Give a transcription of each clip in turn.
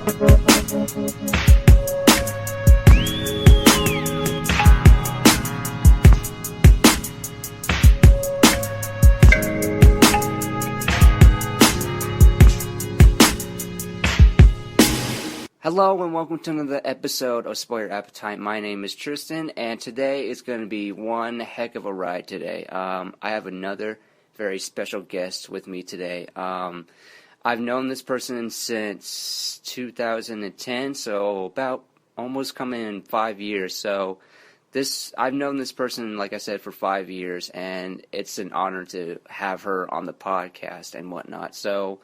Hello and welcome to another episode of Spoiler Appetite. My name is Tristan, and today is going to be one heck of a ride today. I have another very special guest with me today. I've known this person since 2010, so about almost coming in 5 years. So I've known this person, like I said, for 5 years, and it's an honor to have her on the podcast and whatnot. So,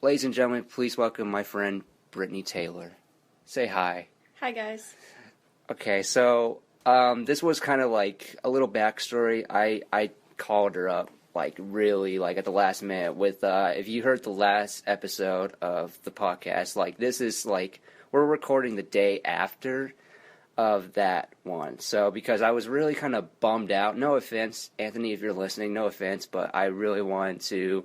ladies and gentlemen, please welcome my friend Brittney Taylor. Say hi. Hi, guys. Okay, so this was kind of like a little backstory. I called her up really at the last minute with if you heard the last episode of the podcast, this is we're recording the day after of that one. So because I was really kind of bummed out. No offense, Anthony, if you're listening, no offense, but I really wanted to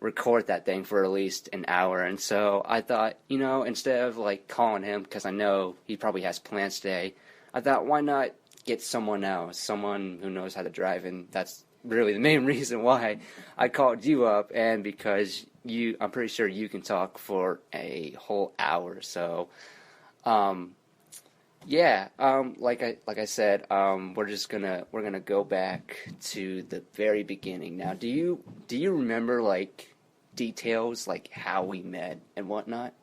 record that thing for at least an hour, and so I thought, instead of calling him, because I know he probably has plans today, I thought, why not get someone else, someone who knows how to drive, and that's really the main reason why I called you up, and because I'm pretty sure you can talk for a whole hour, so, like I said, we're gonna go back to the very beginning. Now, do you remember details how we met and whatnot?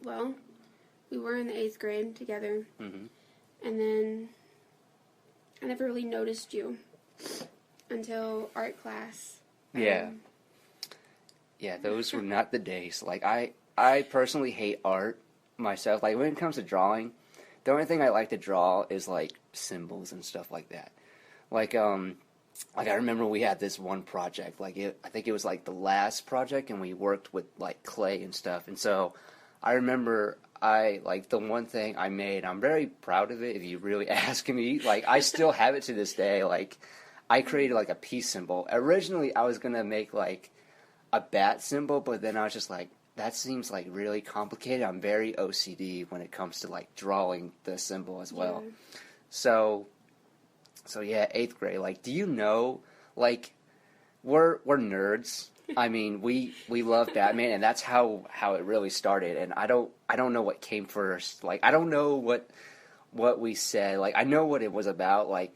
Well, we were in the 8th grade together, Mm-hmm. and then I never really noticed you until art class. Yeah, those were not the days. I personally hate art myself. When it comes to drawing, the only thing I like to draw is symbols and stuff like that. I remember we had this one project. I think it was the last project, and we worked with clay and stuff. And so I remember the one thing I made. I'm very proud of it. If you really ask me, I still have it to this day. I created a peace symbol. Originally, I was gonna make a bat symbol, but then I was just that seems really complicated. I'm very OCD when it comes to drawing the symbol as well. Yeah. So yeah, 8th grade. Do you know, we're nerds. I mean, we love Batman, and that's how it really started. And I don't know what came first. I don't know what we said. I know what it was about. I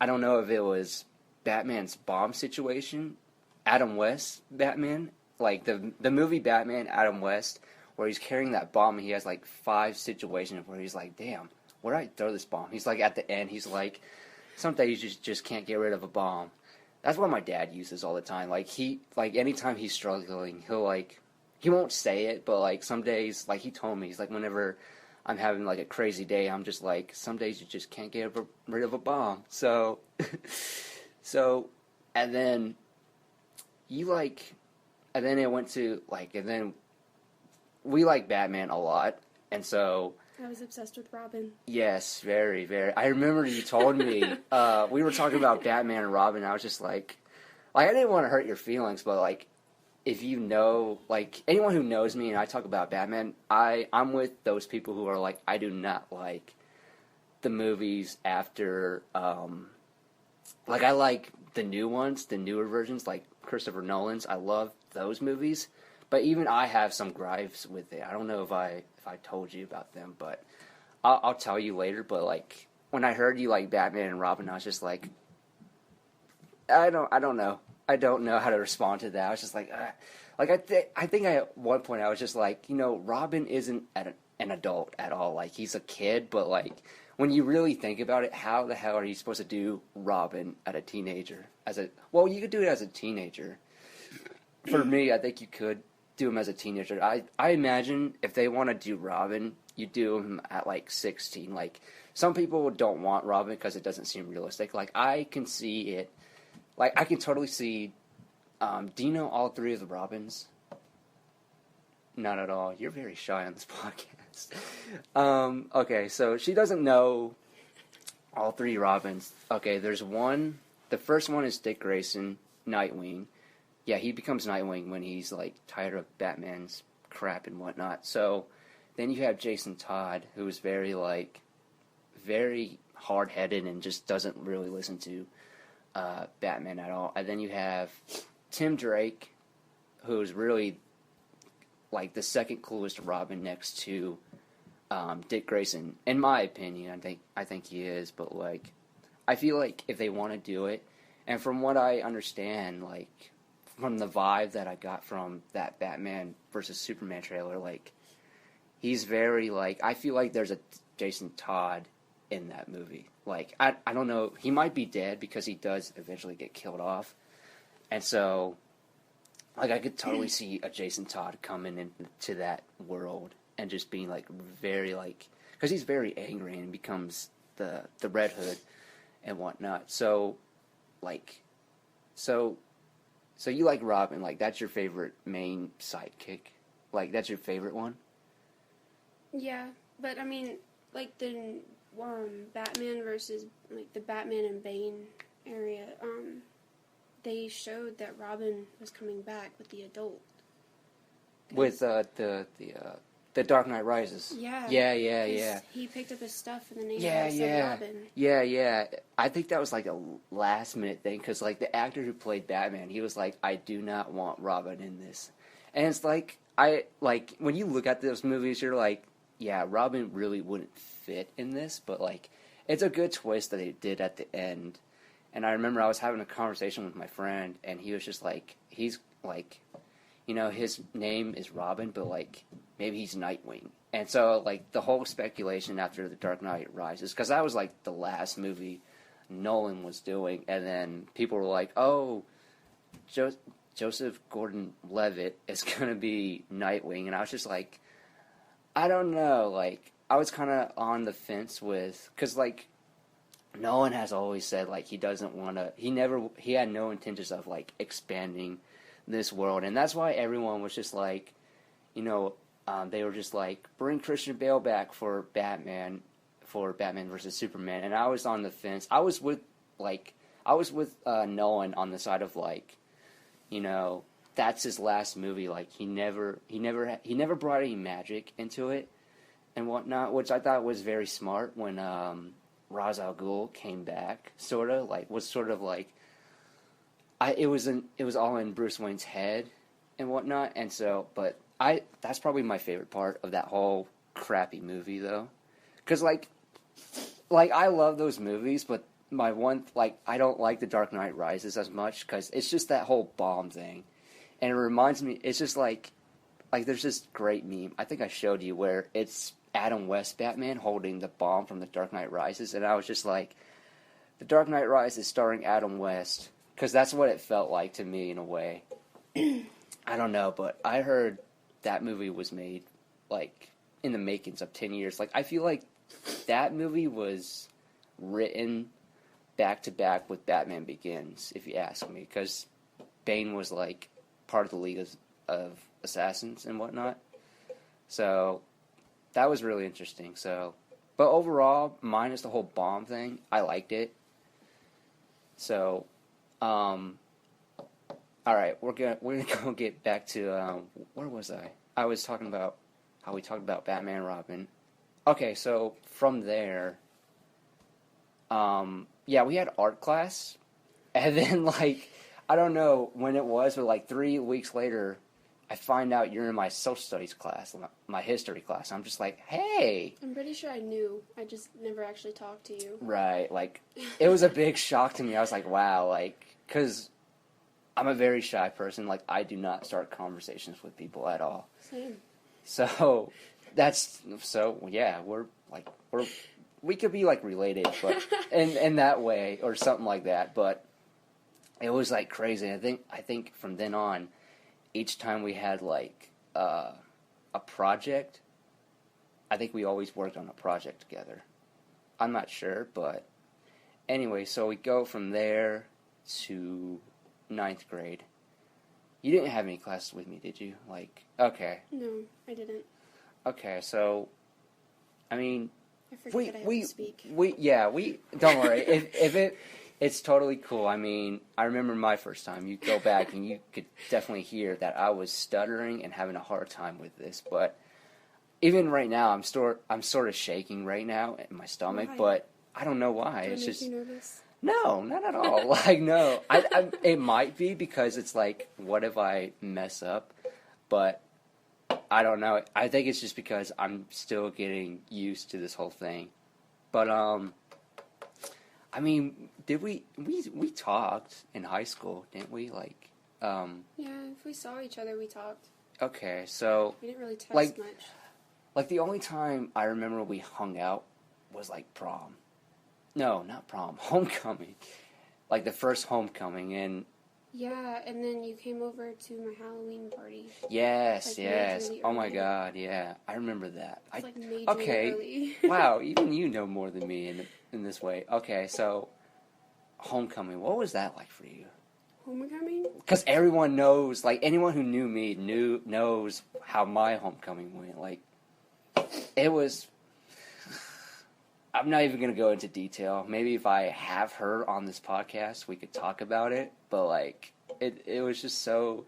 don't know if it was Batman's bomb situation, Adam West Batman. The movie Batman, Adam West, where he's carrying that bomb, and he has 5 situations where he's damn, where did I throw this bomb? He's at the end, he's some days you just can't get rid of a bomb. That's what my dad uses all the time. Anytime he's struggling, he'll he won't say it, but some days, he told me, he's whenever I'm having a crazy day, I'm just some days you just can't get rid of a bomb. So, and then and then it went to, and then we like Batman a lot, and so I was obsessed with Robin. yes, very, very. I remember you told me, we were talking about Batman and Robin, and I was just I didn't want to hurt your feelings, but, if you know, anyone who knows me and I talk about Batman, I'm with those people who are I do not like the movies after, I like the new ones, the newer versions, Christopher Nolan's. I love those movies, but even I have some gripes with it. I don't know if I told you about them, but I'll tell you later. But when I heard you like Batman and Robin, I was just I don't know. I don't know how to respond to that. I was just I think at one point I was just Robin isn't an adult at all. He's a kid, but when you really think about it, how the hell are you supposed to do Robin at a teenager? Well, you could do it as a teenager. For me, I think you could do him as a teenager. I imagine if they want to do Robin, you do him at 16. Some people don't want Robin because it doesn't seem realistic. I can see it. I can totally see. Do you know all 3 of the Robins? Not at all. You're very shy on this podcast. Okay, so she doesn't know all 3 Robins. Okay, there's one. The first one is Dick Grayson, Nightwing. yeah, he becomes Nightwing when he's like tired of Batman's crap and whatnot. So then you have Jason Todd, who's very hard-headed and just doesn't really listen to Batman at all. And then you have Tim Drake, who's really like the second coolest Robin next to Dick Grayson, in my opinion. I think he is, but like I feel like if they want to do it, and from what I understand, like from the vibe that I got from that Batman versus Superman trailer, like he's very like I feel like there's a Jason Todd in that movie. Like I don't know, he might be dead because he does eventually get killed off, and so like I could totally see a Jason Todd coming into that world and just being like very like because he's very angry and becomes the Red Hood and whatnot. So like so you like Robin, like that's your favorite main sidekick, like that's your favorite one? Yeah, but I mean, like the Batman versus like the Batman and Bane area, they showed that Robin was coming back with the adult. With the Dark Knight Rises. Yeah. Yeah. He picked up his stuff and the name said Robin. Yeah. I think that was like a last minute thing because like the actor who played Batman, he was like, I do not want Robin in this, and it's like when you look at those movies, you're like, yeah, Robin really wouldn't fit in this, but like it's a good twist that they did at the end. And I remember I was having a conversation with my friend, and he was just like, he's like, you know, his name is Robin, but like maybe he's Nightwing. And so like the whole speculation after The Dark Knight Rises, because that was like the last movie Nolan was doing, and then people were like, oh, Joseph Gordon-Levitt is gonna be Nightwing, and I was just like, I don't know, like I was kind of on the fence with, because like Nolan has always said like he doesn't want to, he had no intentions of like expanding this world, and that's why everyone was just like, you know, they were just like, bring Christian Bale back for Batman versus Superman, and I was on the fence. I was with Nolan on the side of like, you know, that's his last movie. Like he never brought any magic into it and whatnot, which I thought was very smart when Ra's al Ghul came back. It was all in Bruce Wayne's head and whatnot, and so that's probably my favorite part of that whole crappy movie though, because like I love those movies, but my one I don't like The Dark Knight Rises as much because it's just that whole bomb thing. And it reminds me, it's just like there's this great meme, I think I showed you, where it's Adam West Batman holding the bomb from The Dark Knight Rises, and I was just like, The Dark Knight Rises starring Adam West, because that's what it felt like to me in a way. I don't know, but I heard that movie was made, like, in the makings of 10 years. Like, I feel like that movie was written back-to-back with Batman Begins, if you ask me, because Bane was, like, part of the League of Assassins and whatnot. So that was really interesting. So, but overall, minus the whole bomb thing, I liked it. So, all right, we're gonna go get back to where was I? I was talking about how we talked about Batman and Robin. Okay, so from there, yeah, we had art class, and then like, I don't know when it was, but like 3 weeks later, I find out you're in my social studies class, my history class. I'm just like, hey. I'm pretty sure I knew. I just never actually talked to you. Right, like, it was a big shock to me. I was like, wow, like, because I'm a very shy person. Like, I do not start conversations with people at all. Same. So, yeah, we could be, like, related, but in that way, or something like that, but it was, like, crazy. I think from then on, each time we had, like, a project, I think we always worked on a project together. I'm not sure, but anyway, so we go from there to 9th grade. You didn't have any classes with me, did you? Like, okay. No, I didn't. Okay, so, I mean, I forget that I have to speak. We don't worry. it's totally cool. I mean, I remember my first time. You go back and you could definitely hear that I was stuttering and having a hard time with this. But even right now, I'm sort of shaking right now in my stomach. Why? But I don't know why. Does It's it make just you nervous? no, not at all. Like no, it might be because it's like, what if I mess up? But I don't know. I think it's just because I'm still getting used to this whole thing. But I mean, did we talked in high school, didn't we? Like, Yeah, if we saw each other, we talked. okay, so We didn't really text Like- much. like the only time I remember we hung out was like prom. No, not prom, homecoming. Like the first homecoming, and Yeah, and then you came over to my Halloween party. yes, Like, yes. majorly Oh my early. God, yeah, I remember that. It's like majorly okay. early. Wow, even you know more than me in this way. Okay, so homecoming, what was that like for you? Homecoming? Because everyone knows, like anyone who knew me knows how my homecoming went. Like it was. I'm not even gonna go into detail. Maybe if I have her on this podcast, we could talk about it. But like it was just so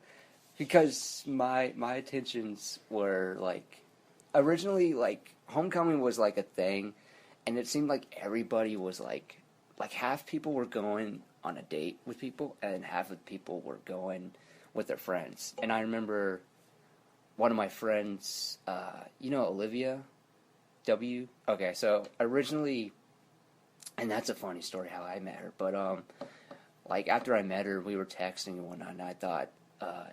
because my attentions were like originally like homecoming was like a thing, and it seemed like everybody was like half people were going on a date with people, and half of people were going with their friends. And I remember one of my friends, Olivia W. Okay, so originally, and that's a funny story how I met her. But like after I met her, we were texting and whatnot, and I thought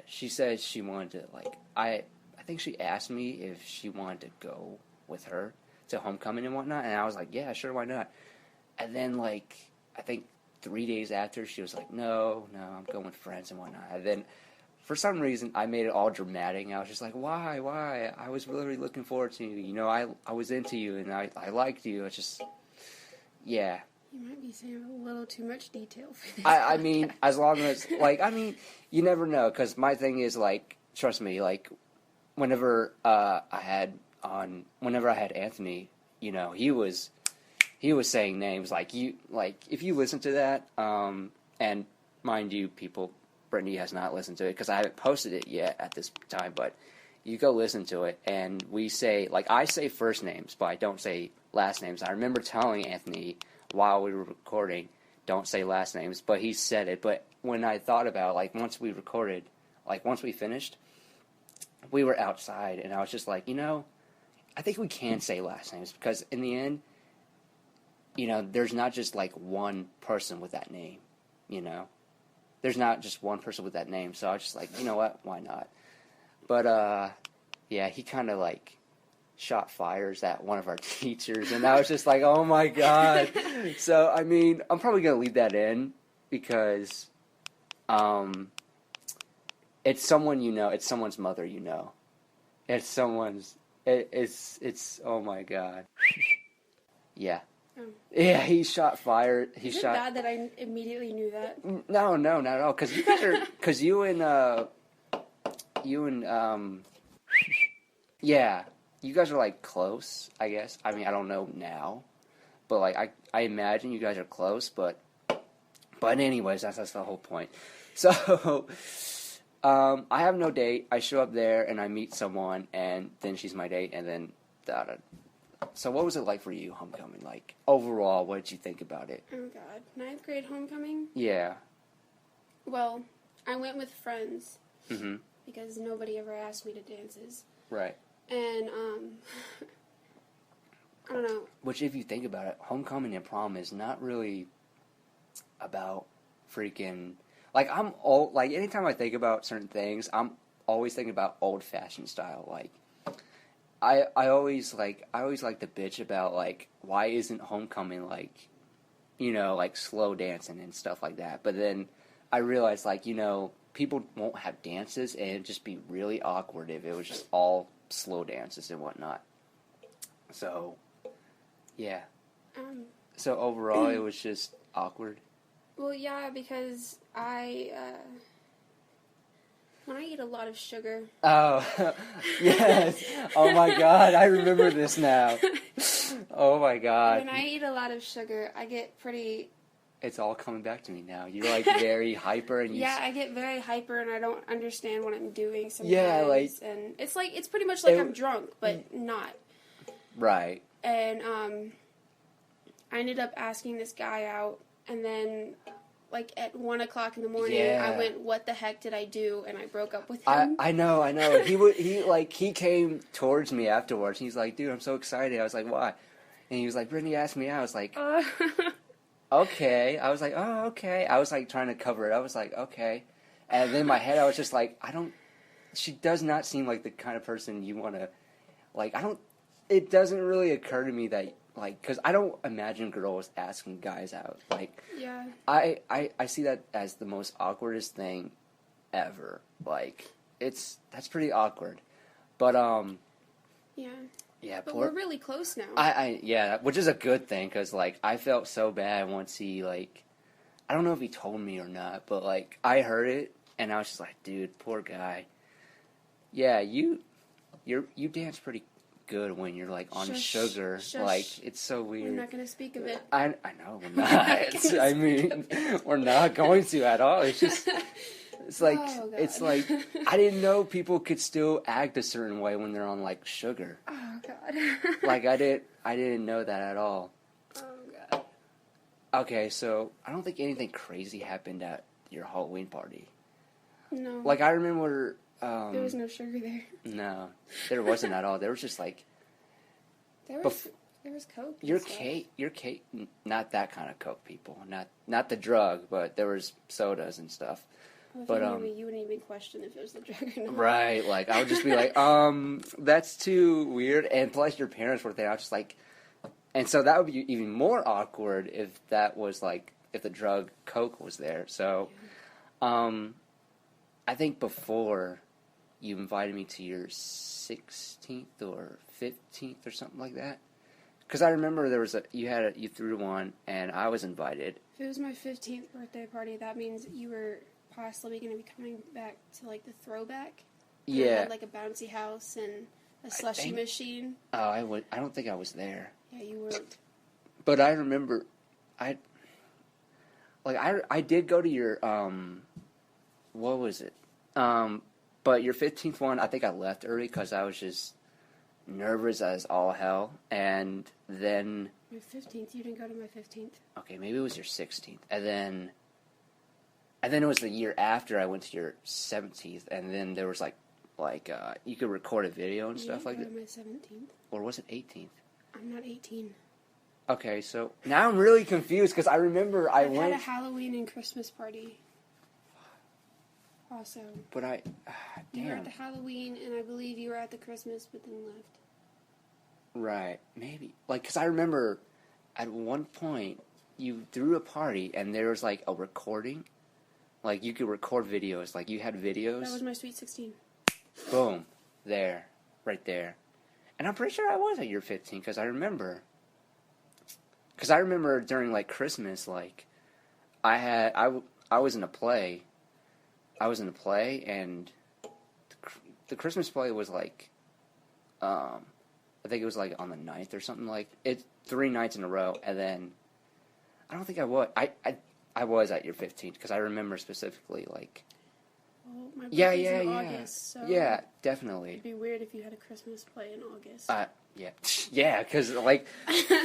she said she wanted to like I think she asked me if she wanted to go with her to homecoming and whatnot, and I was like, yeah, sure, why not? And then like I think 3 days after, she was like, no, I'm going with friends and whatnot. And then for some reason, I made it all dramatic. And I was just like, why? I was really looking forward to you. You know, I was into you, and I liked you. It's just, yeah. You might be saying a little too much detail for this. I mean, as long as, like, I mean, you never know. Because my thing is, like, trust me, like, whenever I had Anthony, you know, he was saying names. Like, if you listen to that, and mind you, people, Brittney has not listened to it because I haven't posted it yet at this time, but you go listen to it, and we say, like, I say first names, but I don't say last names. I remember telling Anthony while we were recording, don't say last names, but he said it. But when I thought about it, like, once we finished, we were outside, and I was just like, you know, I think we can say last names, because in the end, you know, there's not just, like, one person with that name, you know? There's not just one person with that name, so I was just like, you know what, why not? But, yeah, he kind of, like, shot fires at one of our teachers, and I was just like, oh my God. So, I mean, I'm probably going to leave that in, because, it's someone you know, it's someone's mother you know. It's oh my God. Yeah. Oh. Yeah, he shot fire. Is it bad that I immediately knew that? No, not at all. Because you guys are, yeah, you guys are like close, I guess. I mean, I don't know now, but like I imagine you guys are close. But anyways, that's the whole point. So, I have no date. I show up there and I meet someone, and then she's my date, and then So what was it like for you, homecoming? Like, overall, what did you think about it? Oh, God. 9th grade homecoming? Yeah. Well, I went with friends. Mm-hmm. Because nobody ever asked me to dances. Right. And, I don't know. Which, if you think about it, homecoming and prom is not really about freaking... Like, anytime I think about certain things, I'm always thinking about old-fashioned style, like... I always like to bitch about, like, why isn't homecoming, like, you know, like, slow dancing and stuff like that. But then I realized, like, you know, people won't have dances, and it'd just be really awkward if it was just all slow dances and whatnot. So, yeah. So overall, it was just awkward. Well, yeah, because when I eat a lot of sugar. Oh, yes. Oh, my God. I remember this now. Oh, my God. When I eat a lot of sugar, I get pretty it's all coming back to me now. You're like very hyper and yeah, I get very hyper and I don't understand what I'm doing sometimes. Yeah, like, and it's pretty much like I'm drunk, but not. Right. And I ended up asking this guy out, and then like at 1 o'clock in the morning, I went, "What the heck did I do?" And I broke up with him. I know. He came towards me afterwards. He's like, "Dude, I'm so excited." I was like, "Why?" And he was like, "Brittney asked me out." I was like, "Okay." I was like, "Oh, okay." I was like trying to cover it. I was like, "Okay," and then in my head I was just like, She does not seem like the kind of person you want to, like. It doesn't really occur to me that. Like, because I don't imagine girls asking guys out. Like, yeah. I see that as the most awkwardest thing ever. Like, that's pretty awkward. But, yeah. Yeah, but we're really close now. Yeah, which is a good thing, because, like, I felt so bad once he, like, I don't know if he told me or not, but, like, I heard it, and I was just like, dude, poor guy. Yeah, you dance pretty good when you're like on sugar. Shush. Like, it's so weird. We're not going to speak of it. I know we're not. I mean, we're not going to at all. It's just it's like I didn't know people could still act a certain way when they're on like sugar. Oh god. Like I didn't know that at all. Oh god. Okay, so I don't think anything crazy happened at your Halloween party. No. Like I remember there was no sugar there. No, there wasn't at all. There was just like there was Coke. Your cake, not that kind of Coke, people. Not the drug, but there was sodas and stuff. Well, if but you wouldn't even question if it was the drug or not. Right, like I would just be like, that's too weird. And plus, your parents were there. I was just like, and so that would be even more awkward if that was like if the drug Coke was there. So, I think before. You invited me to your 16th or 15th or something like that. Because I remember you threw one and I was invited. If it was my 15th birthday party, that means you were possibly going to be coming back to like the Throwback. Yeah. And had like a bouncy house and a slushy machine. Oh, I don't think I was there. Yeah, you weren't. But I remember, I did go to your what was it? But your 15th one, I think I left early because I was just nervous as all hell. And then... Your 15th? You didn't go to my 15th. Okay, maybe it was your 16th. And then it was the year after I went to your 17th. And then there was like you could record a video and stuff like that. You didn't go to my 17th. Or was it 18th? I'm not 18. Okay, so now I'm really confused because I remember I went... had a Halloween and Christmas party. Also. But damn. You were at the Halloween, and I believe you were at the Christmas, but then left. Right. Maybe. Like, because I remember at one point, you threw a party, and there was, like, a recording. Like, you could record videos. Like, you had videos. That was my Sweet 16. Boom. There. Right there. And I'm pretty sure I was at your 15, because I remember. Because I remember during, like, Christmas, like, I was in a play. And the Christmas play was like, I think it was like on the 9th or something like it. 3 nights in a row, and then I don't think I was. I was at your 15th because I remember specifically like. Well, my birthday's in August, so yeah, definitely. It'd be weird if you had a Christmas play in August. Yeah, because like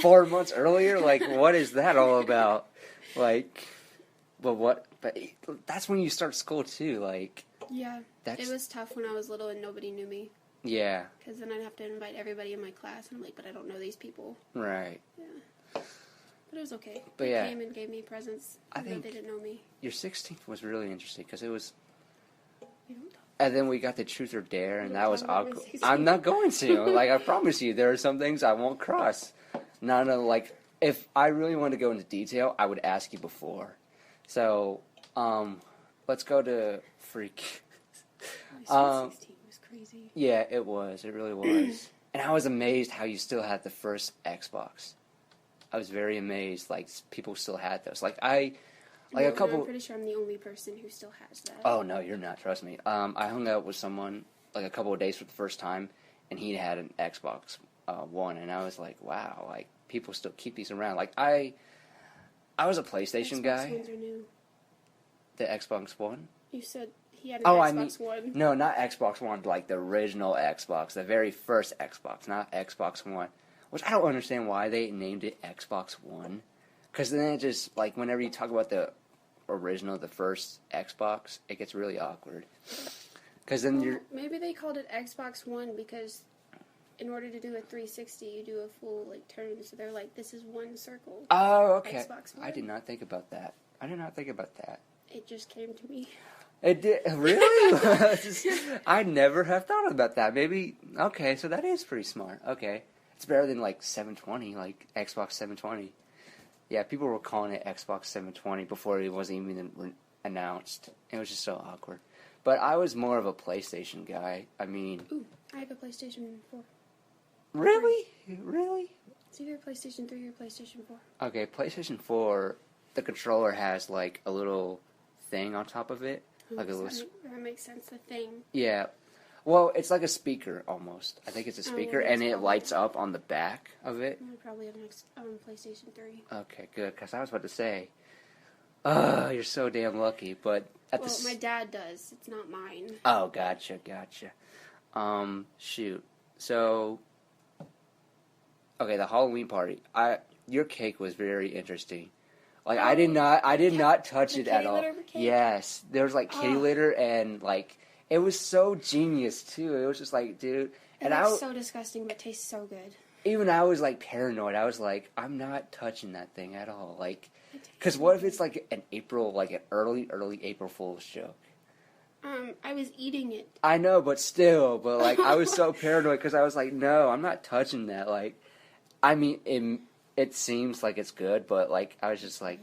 4 months earlier, like what is that all about? Like. But that's when you start school too, like... Yeah, it was tough when I was little and nobody knew me. Yeah. Because then I'd have to invite everybody in my class, and I'm like, but I don't know these people. Right. Yeah. But it was okay. But they came and gave me presents, I think they didn't know me. Your 16th was really interesting, because it was... We don't talk. And then we got the Truth or Dare, and that was awkward. I'm not going to. Like, I promise you, there are some things I won't cross. No, like, if I really want to go into detail, I would ask you before. So... let's go to Freak. My 16 was crazy. Yeah, it was. It really was. And I was amazed how you still had the first Xbox. I was very amazed. Like, people still had those. Like, a couple... I'm pretty sure I'm the only person who still has that. Oh, no, you're not. Trust me. I hung out with someone, like, a couple of days for the first time, and he had an Xbox One, and I was like, wow, like, people still keep these around. Like, I was a PlayStation guy. Xbox Ones are new. The Xbox One? You said he had an Xbox One. No, not Xbox One, like the original Xbox, the very first Xbox, not Xbox One. Which I don't understand why they named it Xbox One. Because then it just, like, whenever you talk about the original, the first Xbox, it gets really awkward. Because then maybe they called it Xbox One because in order to do a 360, you do a full, like, turn. So they're like, this is one circle. Oh, okay. Xbox One. I did not think about that. It just came to me. It did? Really? I never have thought about that. Maybe, okay, so that is pretty smart. Okay. It's better than, like, 720, like Xbox 720. Yeah, people were calling it Xbox 720 before it wasn't even announced. It was just so awkward. But I was more of a PlayStation guy. I mean... Ooh, I have a PlayStation 4. Really? Really? It's either PlayStation 3 or PlayStation 4. Okay, PlayStation 4, the controller has, like, a little thing on top of it. Like a little... That makes sense, the thing. Yeah. Well, it's like a speaker, almost. I think it's a speaker, and it lights up on the back of it. I probably have an PlayStation 3. Okay, good, because I was about to say, you're so damn lucky, but... My dad does. It's not mine. Oh, gotcha. Shoot. So... Okay, the Halloween party. Your cake was very interesting. Like, I did not touch it at all. Yes. There was, like, kitty litter and, like... It was so genius, too. It was just like, dude... It looks so disgusting, but tastes so good. Even I was, like, paranoid. I was like, I'm not touching that thing at all. Like, because what if it's, like, an early April Fool's joke? I was eating it. I know, but still. But, like, I was so paranoid because I was like, no, I'm not touching that. Like, I mean, it seems like it's good, but, like, I was just like...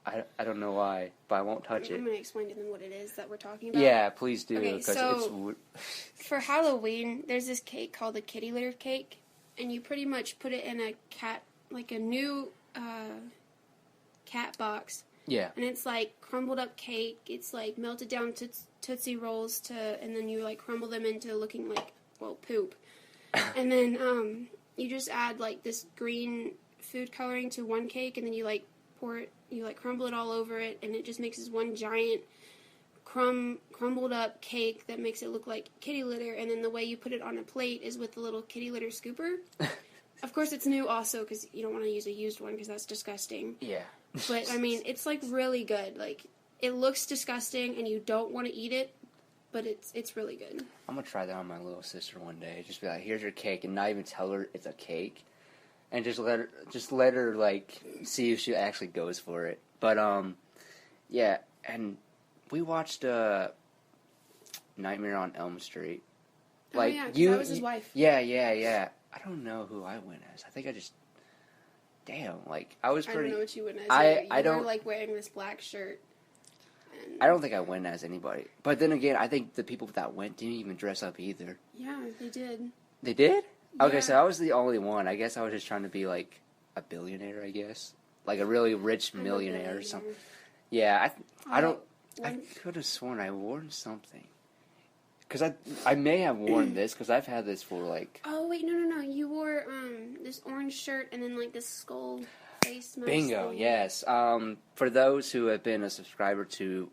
I don't know why, but I won't touch it. I'm going to explain to them what it is that we're talking about. Yeah, please do. Okay, so for Halloween, there's this cake called the kitty litter cake, and you pretty much put it in a new cat box. Yeah. And it's like crumbled up cake. It's like melted down Tootsie Rolls and then you like crumble them into looking like, well, poop. And then you just add like this green food coloring to one cake, and then you like pour it, you like crumble it all over it, and it just makes this one giant crumbled up cake that makes it look like kitty litter. And then the way you put it on a plate is with the little kitty litter scooper. Of course, it's new also because you don't want to use a used one because that's disgusting. Yeah. But I mean, it's like really good. Like, it looks disgusting and you don't want to eat it, but it's really good. I'm gonna try that on my little sister one day. Just be like, here's your cake, and not even tell her it's a cake. And just let her like see if she actually goes for it. But yeah. And we watched Nightmare on Elm Street. Like, oh yeah, that was his wife. Yeah. I don't know who I went as. I think I just. Damn, like I was pretty. I don't know what you went as. You were like wearing this black shirt. I don't think I went as anybody. But then again, I think the people that went didn't even dress up either. Yeah, they did. They did? Yeah. Okay, so I was the only one. I guess I was just trying to be like a billionaire, I guess. Like a really rich millionaire or something. Yeah, I could have sworn I wore something. Because I may have worn this, because I've had this for like... Oh, wait, no. You wore this orange shirt and then like this skull face mask. Bingo, yes. For those who have been a subscriber to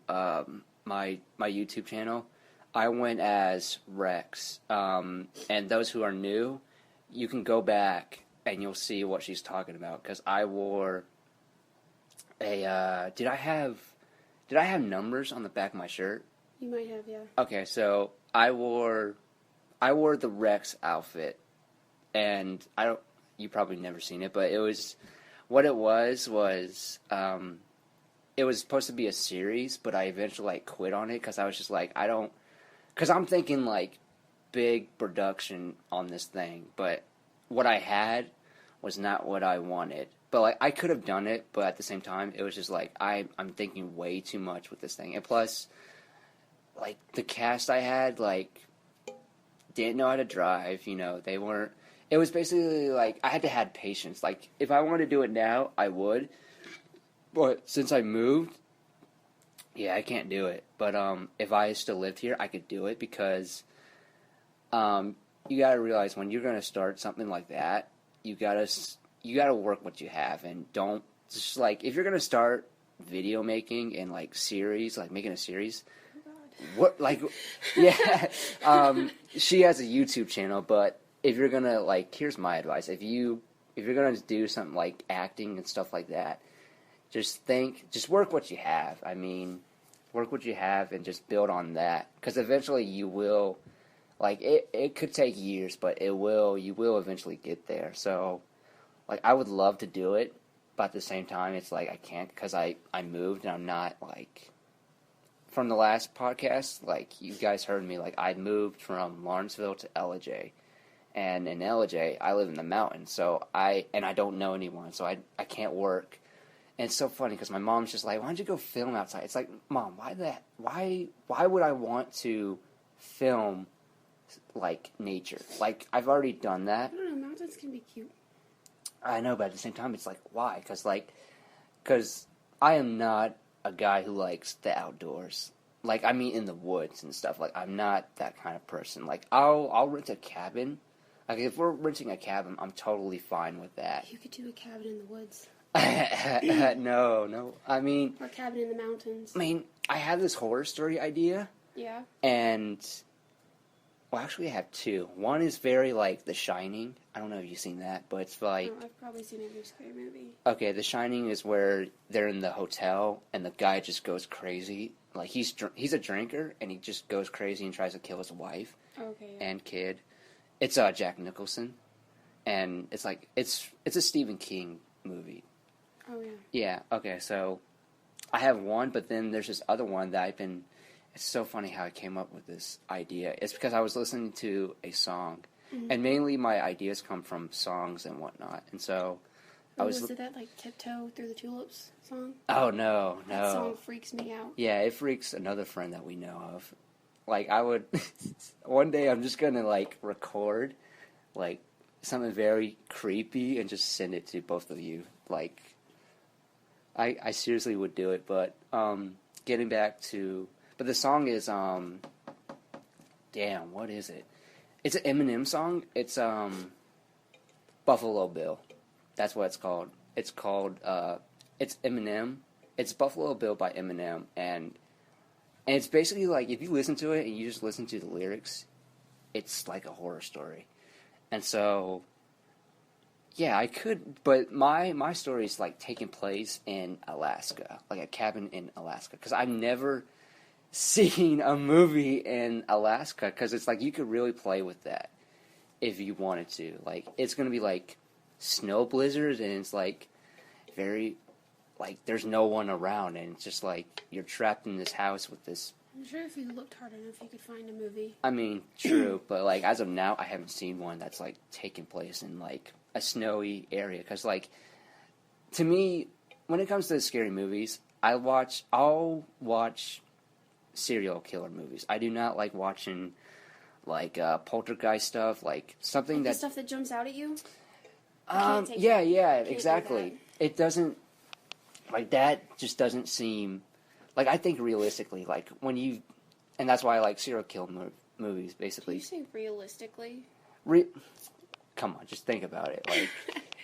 my YouTube channel, I went as Rex. And those who are new, you can go back and you'll see what she's talking about. Because I wore a... Did I have numbers on the back of my shirt? You might have, yeah. Okay, so I wore the Rex outfit, and you probably never seen it, but it was it was supposed to be a series, but I eventually like quit on it because I was just like because I'm thinking like big production on this thing, but what I had was not what I wanted. But like I could have done it, but at the same time, it was just like I'm thinking way too much with this thing, and plus. Like, the cast I had, like, didn't know how to drive, they weren't... It was basically, like, I had to have patience. Like, if I wanted to do it now, I would. But since I moved, yeah, I can't do it. But, if I still lived here, I could do it because, you gotta realize when you're gonna start something like that, you gotta work what you have and don't just like if you're gonna start video making and like series, like making a series, what like yeah, she has a YouTube channel, but if you're gonna like, here's my advice: if you're gonna do something like acting and stuff like that, just work what you have. I mean, work what you have and just build on that, because eventually you will. Like it could take years, but you will eventually get there. So, like I would love to do it, but at the same time, it's like I can't because I moved and I'm not like. From the last podcast, like you guys heard me, like I moved from Lawrenceville to LJ, and in LJ I live in the mountains, so I don't know anyone, so I can't work. And it's so funny because my mom's just like, why don't you go film outside? It's like, Mom, why would I want to film like nature? Like I've already done that. I don't know, mountains can be cute. I know, but at the same time, it's like, why? Because I am not a guy who likes the outdoors. Like, I mean, in the woods and stuff. Like, I'm not that kind of person. Like, I'll rent a cabin. Like, if we're renting a cabin, I'm totally fine with that. You could do a cabin in the woods. No. I mean... Or a cabin in the mountains. I mean, I have this horror story idea. Yeah. And... Well, actually, I have two. One is very like The Shining. I don't know if you've seen that, but it's like... Oh, I've probably seen every scary movie. Okay, The Shining is where they're in the hotel, and the guy just goes crazy. Like, he's a drinker, and he just goes crazy and tries to kill his wife and kid. It's Jack Nicholson, and it's like it's a Stephen King movie. Oh, yeah. Yeah, okay, so I have one, but then there's this other one that I've been... It's so funny how I came up with this idea. It's because I was listening to a song, and mainly my ideas come from songs and whatnot. And so, was it that like "Tiptoe Through the Tulips" song? Oh no! That song freaks me out. Yeah, it freaks another friend that we know of. Like I would, one day I'm just gonna like record, like something very creepy and just send it to both of you. Like, I seriously would do it. But getting back to. But the song is, damn, what is it? It's an Eminem song. It's, Buffalo Bill. That's what it's called. It's called, it's Eminem. It's Buffalo Bill by Eminem. And it's basically like, if you listen to it and you just listen to the lyrics, it's like a horror story. And so, yeah, I could, but my story is like taking place in Alaska. Like a cabin in Alaska. Because I've never... seeing a movie in Alaska, because it's like you could really play with that if you wanted to. Like, it's going to be like snow blizzards, and it's like very, like, there's no one around, and it's just like you're trapped in this house with this. I'm sure if you looked hard enough, you could find a movie. I mean, true, but like as of now, I haven't seen one that's like taking place in like a snowy area. Because like, to me, when it comes to scary movies, I'll watch serial killer movies. I do not like watching like poltergeist stuff, like something the stuff that jumps out at you. Yeah, exactly. It doesn't like that. Just doesn't seem like I think realistically, like when you, and that's why I like serial killer movies. Basically, Did you say realistically? Come on, just think about it. Like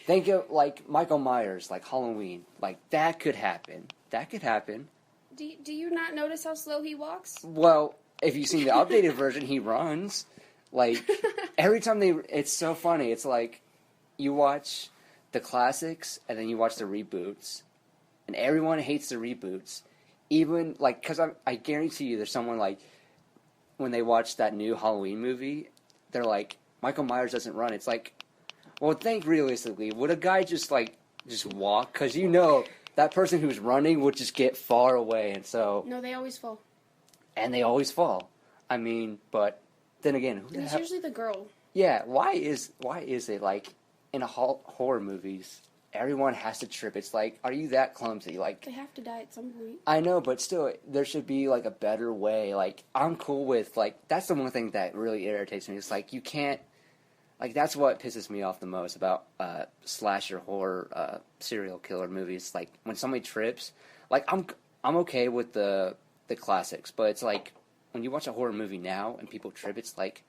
think of like Michael Myers, like Halloween, like that could happen. That could happen. Do you not notice how slow he walks? Well, if you've seen the updated version, he runs. Like, every time it's so funny. It's like, you watch the classics, and then you watch the reboots. And everyone hates the reboots. Even, like, because I guarantee you there's someone, like, when they watch that new Halloween movie, they're like, Michael Myers doesn't run. It's like, well, think realistically. Would a guy just walk? Because you know... that person who's running would just get far away, and so... No, they always fall. And they always fall. I mean, but then again... It's usually the girl. Yeah, why is it, like, in horror movies, everyone has to trip? It's like, are you that clumsy? Like... They have to die at some point. I know, but still, there should be, like, a better way. Like, I'm cool with, like... That's the one thing that really irritates me. It's like, you can't... Like, that's what pisses me off the most about slasher horror serial killer movies. Like, when somebody trips, like, I'm okay with the classics, but it's like, when you watch a horror movie now and people trip, it's like,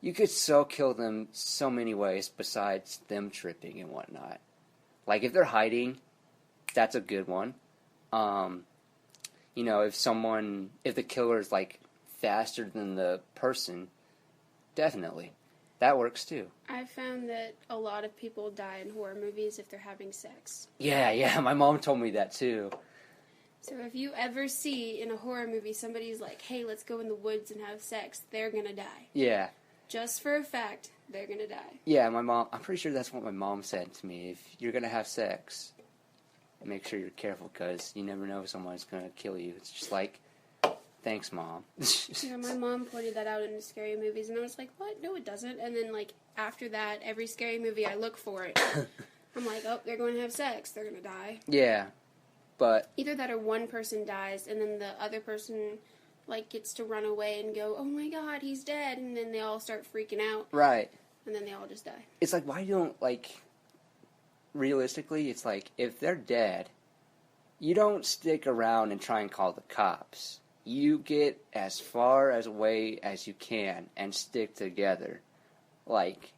you could so kill them so many ways besides them tripping and whatnot. Like, if they're hiding, That's a good one. You know, if the killer is like faster than the person, definitely. That works too. I found that a lot of people die in horror movies if they're having sex. Yeah, my mom told me that too. So if you ever see in a horror movie somebody's like, hey, let's go in the woods and have sex, they're gonna die. Yeah. Just for a fact, they're gonna die. Yeah, I'm pretty sure that's what my mom said to me. If you're gonna have sex, make sure you're careful, because you never know if someone's gonna kill you. It's just like, thanks, Mom. Yeah, my mom pointed that out in the scary movies, and I was like, what? No, it doesn't. And then, like, after that, every scary movie, I look for it. I'm like, oh, they're going to have sex. They're going to die. Yeah, but... Either that or one person dies, and then the other person, like, gets to run away and go, oh my god, he's dead, and then they all start freaking out. Right. And then they all just die. It's like, why you don't, like... Realistically, it's like, if they're dead, you don't stick around and try and call the cops. You get as far away as you can and stick together. Like,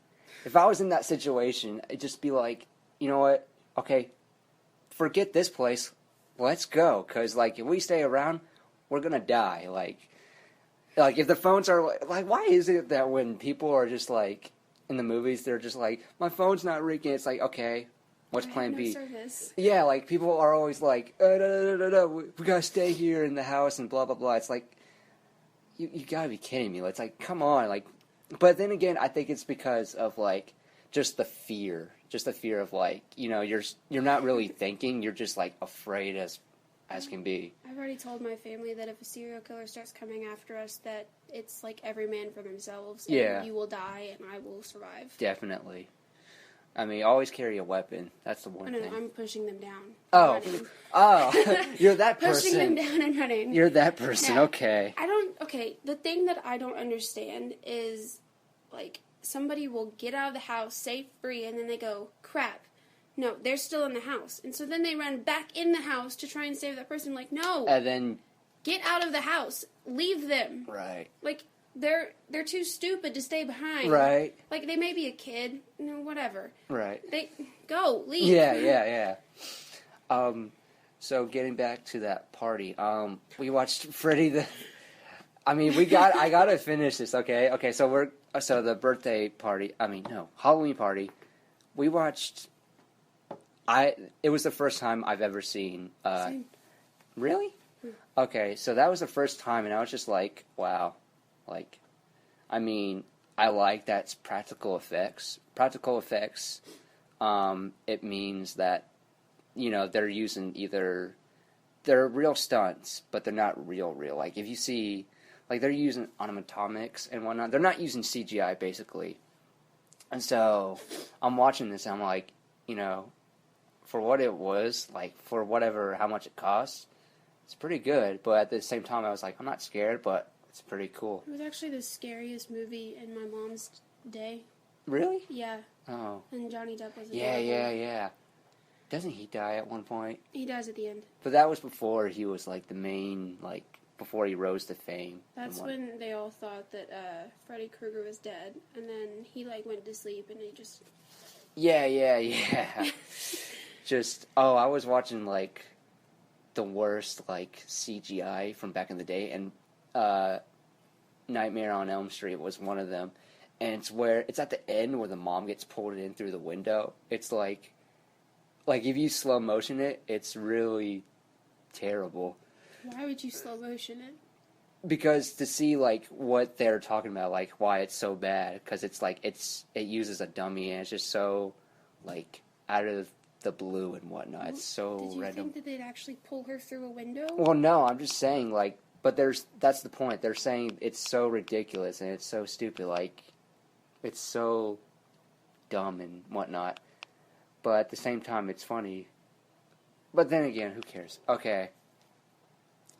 if I was in that situation, it'd just be like, you know what? Okay, forget this place. Let's go. Because, like, if we stay around, we're going to die. Like, if the phones are, like, why is it that when people are just, like, in the movies, they're just like, my phone's not ringing. It's like, okay, what's plan B? Service. Yeah, like, people are always like, we gotta stay here in the house and blah, blah, blah. It's like, you gotta be kidding me. It's like, come on. Like, but then again, I think it's because of, like, just the fear of, like, you know, you're not really thinking, you're just, like, afraid as can be. I've already told my family that if a serial killer starts coming after us, that it's like every man for themselves. Yeah. And you will die and I will survive. Definitely. I mean, always carry a weapon. That's the one thing. No, I'm pushing them down. Oh, you're that person. Pushing them down and running. You're that person, Yeah. okay. The thing that I don't understand is, like, somebody will get out of the house safe, free, and then they go, crap. No, they're still in the house. And so then they run back in the house to try and save that person. Like, no. And then... Get out of the house. Leave them. Right. Like, they're too stupid to stay behind. Right. Like, they may be a kid. Whatever. Right. Go. Leave. Yeah. So getting back to that party, we watched Freddy the... I mean, I gotta finish this, okay? Okay, so the birthday party, Halloween party, we watched... It was the first time I've ever seen... Same. Really? Okay, so that was the first time, and I was just like, wow. Like, I mean, I like that's practical effects. Practical effects, it means that, you know, they're using they're real stunts, but they're not real. Like, if you see, like, they're using animatronics and whatnot. They're not using CGI, basically. And so, I'm watching this, and I'm like, you know, for what it was, like, for how much it costs, it's pretty good. But at the same time, I was like, I'm not scared, but it's pretty cool. It was actually the scariest movie in my mom's day. Really? Yeah. Oh. And Johnny Depp was Yeah. Doesn't he die at one point? He dies at the end. But that was before he was, like, the main, like, before he rose to fame. That's when they all thought that Freddy Krueger was dead. And then he, like, went to sleep and he just... Yeah. I was watching, like, the worst, like, CGI from back in the day, and Nightmare on Elm Street was one of them. And it's at the end where the mom gets pulled in through the window. It's like if you slow motion it, it's really terrible. Why would you slow motion it? Because to see, like, what they're talking about, like, why it's so bad, because it's like, it uses a dummy, and it's just so, like, out of the blue and whatnot. It's so Did you random. think that they'd actually pull her through a window? Well, no, I'm just saying, like, but that's the point. They're saying it's so ridiculous, and it's so stupid, like, it's so dumb and whatnot. But at the same time, it's funny. But then again, who cares? Okay.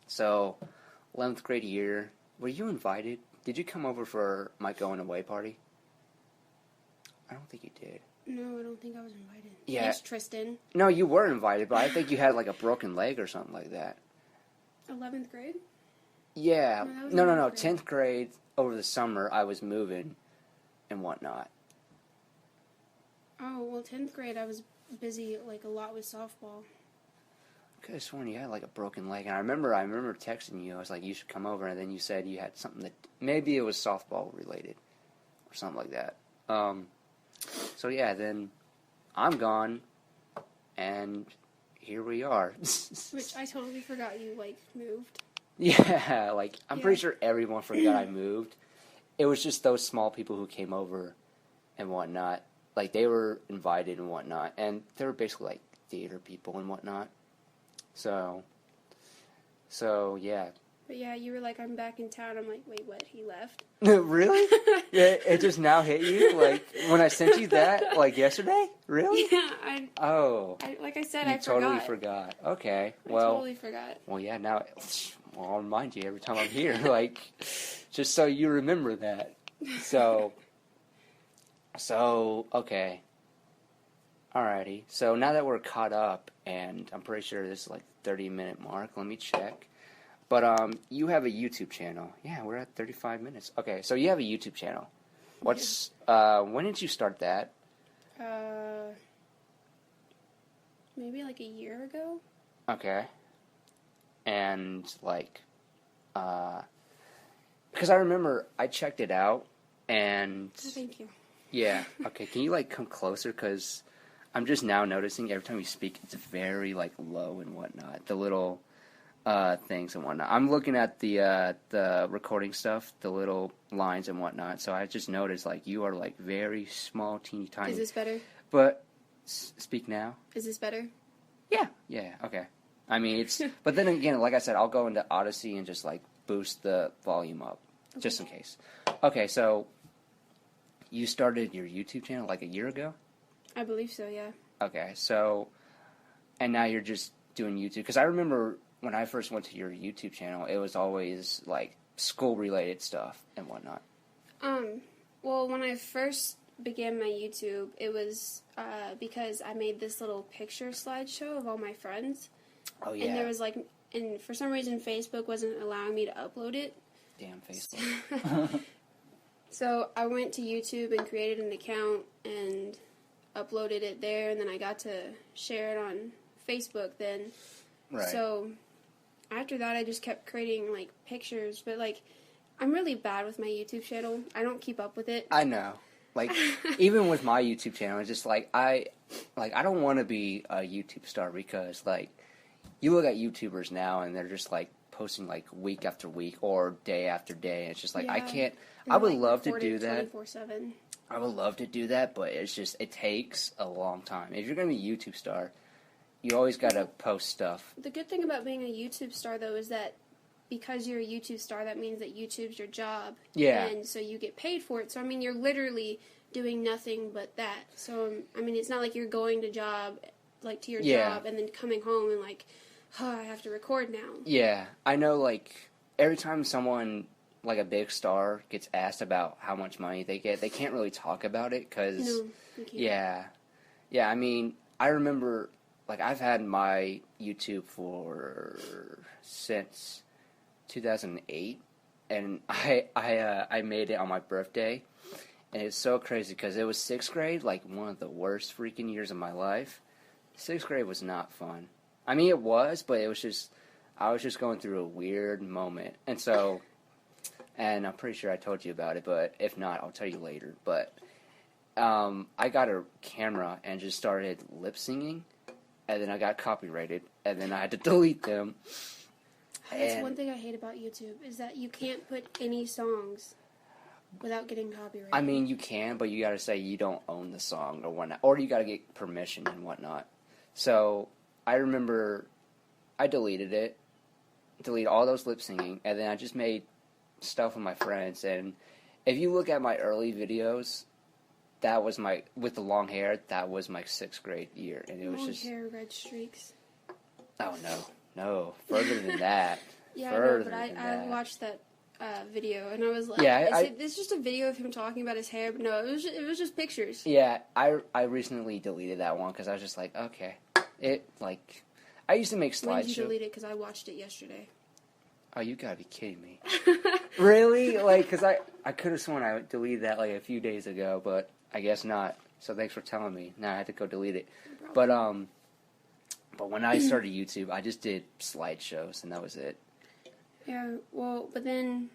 So, 11th grade year, were you invited? Did you come over for my going away party? I don't think you did. No, I don't think I was invited. Yeah. Yes, Tristan. No, you were invited, but I think you had, like, a broken leg or something like that. 11th grade? Yeah. No, No. 10th grade, over the summer, I was moving and whatnot. Oh, well, 10th grade, I was busy, like, a lot with softball. could have sworn you had like a broken leg, and I remember texting you. I was like, you should come over, and then you said you had something that maybe it was softball related or something like that. So yeah, then I'm gone, and here we are. Which I totally forgot you like moved. Yeah, like I'm pretty sure everyone forgot I moved. It was just those small people who came over and whatnot. Like they were invited and whatnot, and they were basically like theater people and whatnot. So yeah. But yeah, you were like, I'm back in town. I'm like, wait, what? He left? Really? Yeah, it just now hit you? Like, when I sent you that, like, yesterday? Really? Yeah, like I said, I totally forgot. Okay, I well. totally forgot. Well, yeah, now, I'll remind you every time I'm here, like, just so you remember that. So, okay. Alrighty. So, now that we're caught up, and I'm pretty sure this is, like, 30-minute mark, let me check. But you have a YouTube channel. Yeah, we're at 35 minutes. Okay, so you have a YouTube channel. When did you start that? Maybe like a year ago. Okay. And like, because I remember I checked it out, and Oh, thank you. Yeah. Okay. Can you like come closer? Because I'm just now noticing every time you speak, it's very like low and whatnot. The little things and whatnot. I'm looking at the recording stuff, the little lines and whatnot. So I just noticed like you are like very small, teeny tiny. Is this better? But speak now. Is this better? Yeah. Yeah. Okay. I mean, it's. But then again, like I said, I'll go into Odyssey and just like boost the volume up, just in case. Okay, so you started your YouTube channel like a year ago? I believe so. Yeah. Okay, so, and now you're just doing YouTube, because I remember when I first went to your YouTube channel, it was always like school-related stuff and whatnot. Well, when I first began my YouTube, it was because I made this little picture slideshow of all my friends. Oh, yeah. And there was like, and for some reason Facebook wasn't allowing me to upload it. Damn Facebook. So I went to YouTube and created an account and uploaded it there, and then I got to share it on Facebook then. Right. So after that, I just kept creating like pictures, but like I'm really bad with my YouTube channel. I don't keep up with it. I know. Like, even with my YouTube channel, it's just like I don't want to be a YouTube star, because like you look at YouTubers now and they're just like posting like week after week or day after day. And it's just like, Yeah. I can't. And I would like, love to record do it that. 24/7. I would love to do that, but it's just, it takes a long time. If you're gonna be a YouTube star, you always gotta post stuff. The good thing about being a YouTube star, though, is that because you're a YouTube star, that means that YouTube's your job. Yeah. And so you get paid for it. So, I mean, you're literally doing nothing but that. So, I mean, it's not like you're going to your job and then coming home and like, oh, I have to record now. Yeah, I know, like, every time someone, like a big star, gets asked about how much money they get, they can't really talk about it, because, No, you can't. Yeah, I mean, I remember, like, I've had my YouTube since 2008, and I made it on my birthday, and it's so crazy, because it was 6th grade, like, one of the worst freaking years of my life. 6th grade was not fun. I mean, it was, but it was just, I was just going through a weird moment. And so, and I'm pretty sure I told you about it, but if not, I'll tell you later. But I got a camera and just started lip singing, and then I got copyrighted, and then I had to delete them. That's one thing I hate about YouTube, is that you can't put any songs without getting copyrighted. I mean, you can, but you gotta say you don't own the song or whatnot, or you gotta get permission and whatnot. So I remember I deleted all those lip singing, and then I just made stuff with my friends. And if you look at my early videos, that was with the long hair, that was my 6th grade year, and it was long just hair, red streaks. Oh no, further than that. Yeah, I know, but I watched that video, and I was like, yeah, it's just a video of him talking about his hair, but no, it was just pictures. Yeah, I recently deleted that one, because I was just like, okay. I used to make slideshows. When did you delete it? Because I watched it yesterday. Oh, you gotta be kidding me. Really? Like, because I could have sworn I deleted that like a few days ago, but I guess not. So thanks for telling me. Now I had to go delete it. No But But when I started YouTube, I just did slideshows, and that was it. Yeah, well, but then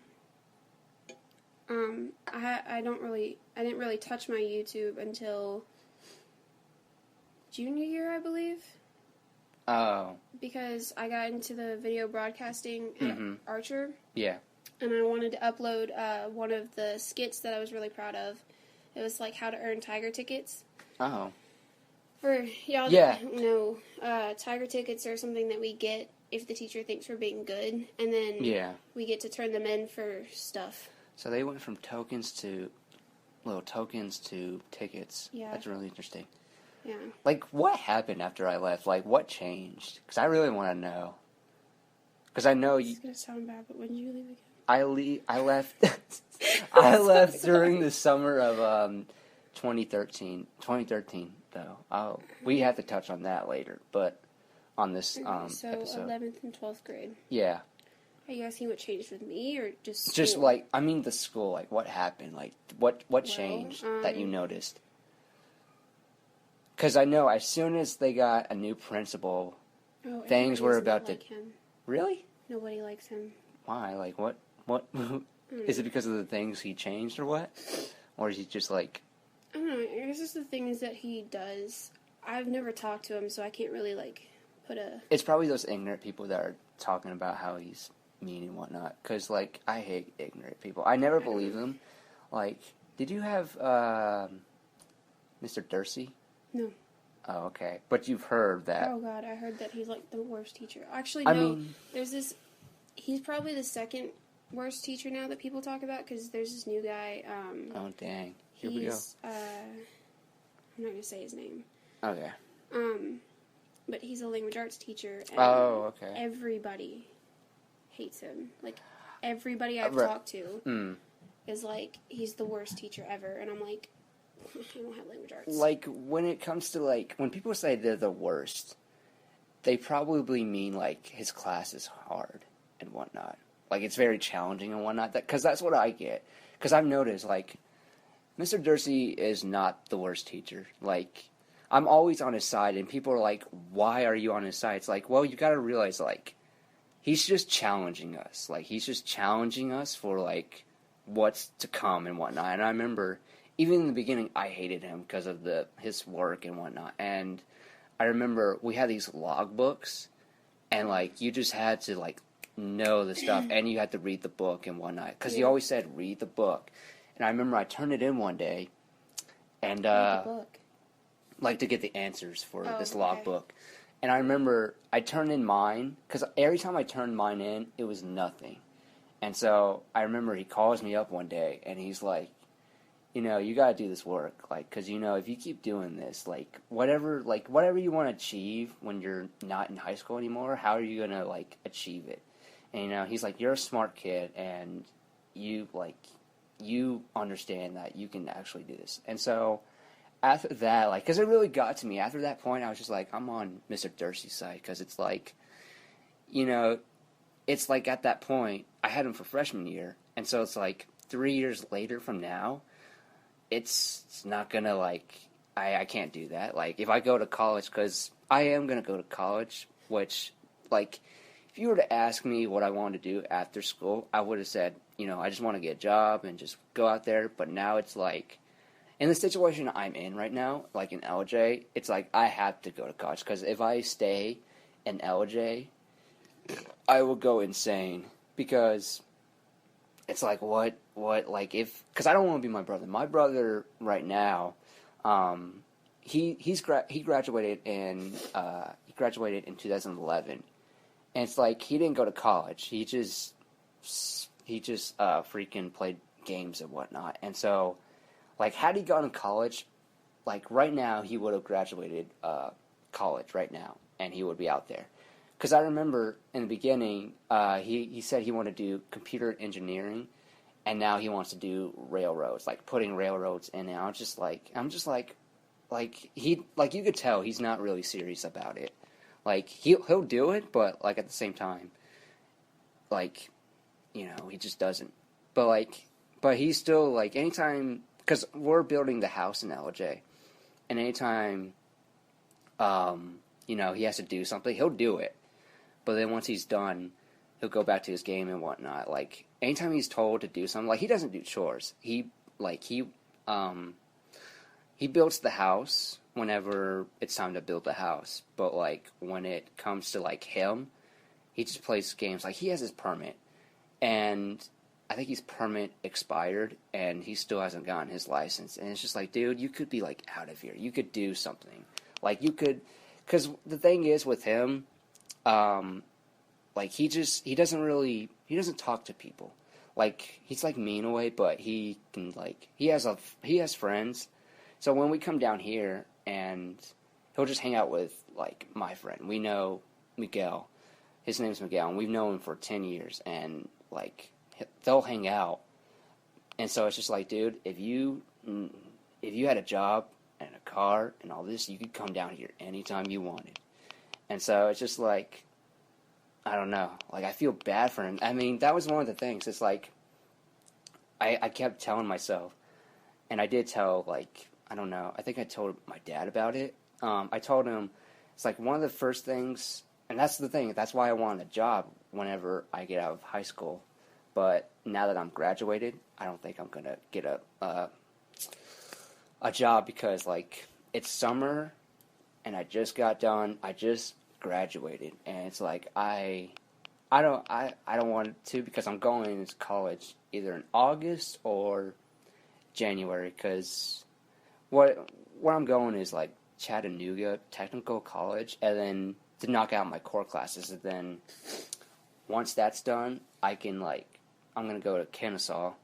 I didn't really touch my YouTube until junior year, I believe. Oh. Because I got into the video broadcasting at Archer. Yeah. And I wanted to upload one of the skits that I was really proud of. It was like how to earn Tiger tickets. Oh. For y'all that don't know, Tiger tickets are something that we get if the teacher thinks we're being good, and then we get to turn them in for stuff. So they went from little tokens to tickets. Yeah. That's really interesting. Yeah. Like, what happened after I left? Like, what changed? Because I really want to know. Because I know you... It's going to sound bad, but when did you leave again? I left... I left during the summer of 2013. 2013, though. We have to touch on that later, but on this So episode. 11th and 12th grade. Yeah. Are you asking what changed with me, or just school? Just, like, I mean the school. Like, what happened? Like, what changed that you noticed? Because I know as soon as they got a new principal, things were about to... Like him. Really? Nobody likes him. Why? Like, what? Is it because of the things he changed or what? Or is he just like... I don't know. I guess it's the things that he does. I've never talked to him, so I can't really, like, put a... It's probably those ignorant people that are talking about how he's mean and whatnot. Because, like, I hate ignorant people. I never believe them. Like, did you have Mr. Dursey? No. Oh, okay. But you've heard that. Oh, God, I heard that he's, like, the worst teacher. Actually, I no. mean... There's this... He's probably the second worst teacher now that people talk about, because there's this new guy, oh, dang. Here we go. I'm not going to say his name. Okay. But he's a language arts teacher, and okay. everybody hates him. Like, everybody I've talked to is like, he's the worst teacher ever, and I'm like, I don't have language arts. Like, when it comes to, like, when people say they're the worst, they probably mean, like, his class is hard and whatnot. Like, it's very challenging and whatnot. Because that's what I get. Because I've noticed, like, Mr. Dursey is not the worst teacher. Like, I'm always on his side, and people are like, why are you on his side? It's like, well, you gotta realize, like, he's just challenging us. Like, he's just challenging us for, like, what's to come and whatnot. And I remember, even in the beginning, I hated him because of his work and whatnot. And I remember we had these log books, and, like, you just had to, like, know the stuff, and you had to read the book and whatnot. Because he always said, read the book. And I remember I turned it in one day, and, read the book. like, to get the answers for this log book. And I remember I turned in mine, because every time I turned mine in, it was nothing. And so I remember he calls me up one day, and he's like, you know, you gotta do this work, like, because, you know, if you keep doing this, like, whatever you want to achieve when you're not in high school anymore, how are you gonna, like, achieve it? And, you know, he's like, you're a smart kid, and you understand that you can actually do this. And so after that, like, because it really got to me, after that point, I was just like, I'm on Mr. Dursey's side, because it's like, you know, it's like at that point, I had him for freshman year, and so it's like 3 years later from now, it's not gonna, like, I can't do that. Like, if I go to college, because I am gonna go to college, which, like, if you were to ask me what I wanted to do after school, I would have said, you know, I just want to get a job and just go out there. But now it's like, in the situation I'm in right now, like in LJ, it's like I have to go to college. Because if I stay in LJ, I will go insane. Because it's like, what, like, if, because I don't want to be my brother. My brother right now, he graduated in 2011. And it's like, he didn't go to college. He just freaking played games and whatnot. And so, like, had he gone to college, like, right now, he would have graduated college right now. And he would be out there. Because I remember in the beginning, he said he wanted to do computer engineering. And now he wants to do railroads, like, putting railroads in. And I'm just like, you could tell he's not really serious about it. Like, he'll do it, but, like, at the same time, like, you know, he just doesn't. But he's still, like, anytime, because we're building the house in LJ, and anytime, he has to do something, he'll do it. But then once he's done, he'll go back to his game and whatnot. Like, anytime he's told to do something, like, he doesn't do chores. He builds the house whenever it's time to build the house. But, like, when it comes to, like, him, he just plays games. Like, he has his permit. And I think his permit expired, and he still hasn't gotten his license. And it's just like, dude, you could be, like, out of here. You could do something. Like, you could... Because the thing is with him... like, he doesn't talk to people. Like, he's, like, me in a way, but he can, like, he has friends. So when we come down here, and he'll just hang out with, like, my friend. We know Miguel. His name's Miguel, and we've known him for 10 years, and, like, they'll hang out. And so it's just like, dude, if you had a job and a car and all this, you could come down here anytime you wanted. And so it's just like... I don't know. Like, I feel bad for him. I mean, that was one of the things. It's like, I kept telling myself, and I did tell, like, I don't know, I think I told my dad about it. I told him, it's like one of the first things, and that's the thing, that's why I wanted a job whenever I get out of high school. But now that I'm graduated, I don't think I'm going to get a job because, like, it's summer, and I just got done, I just graduated, and it's like I don't want to, because I'm going to college either in August or January, because where I'm going is like Chattanooga Technical College, and then to knock out my core classes, and then once that's done, I'm gonna go to Kennesaw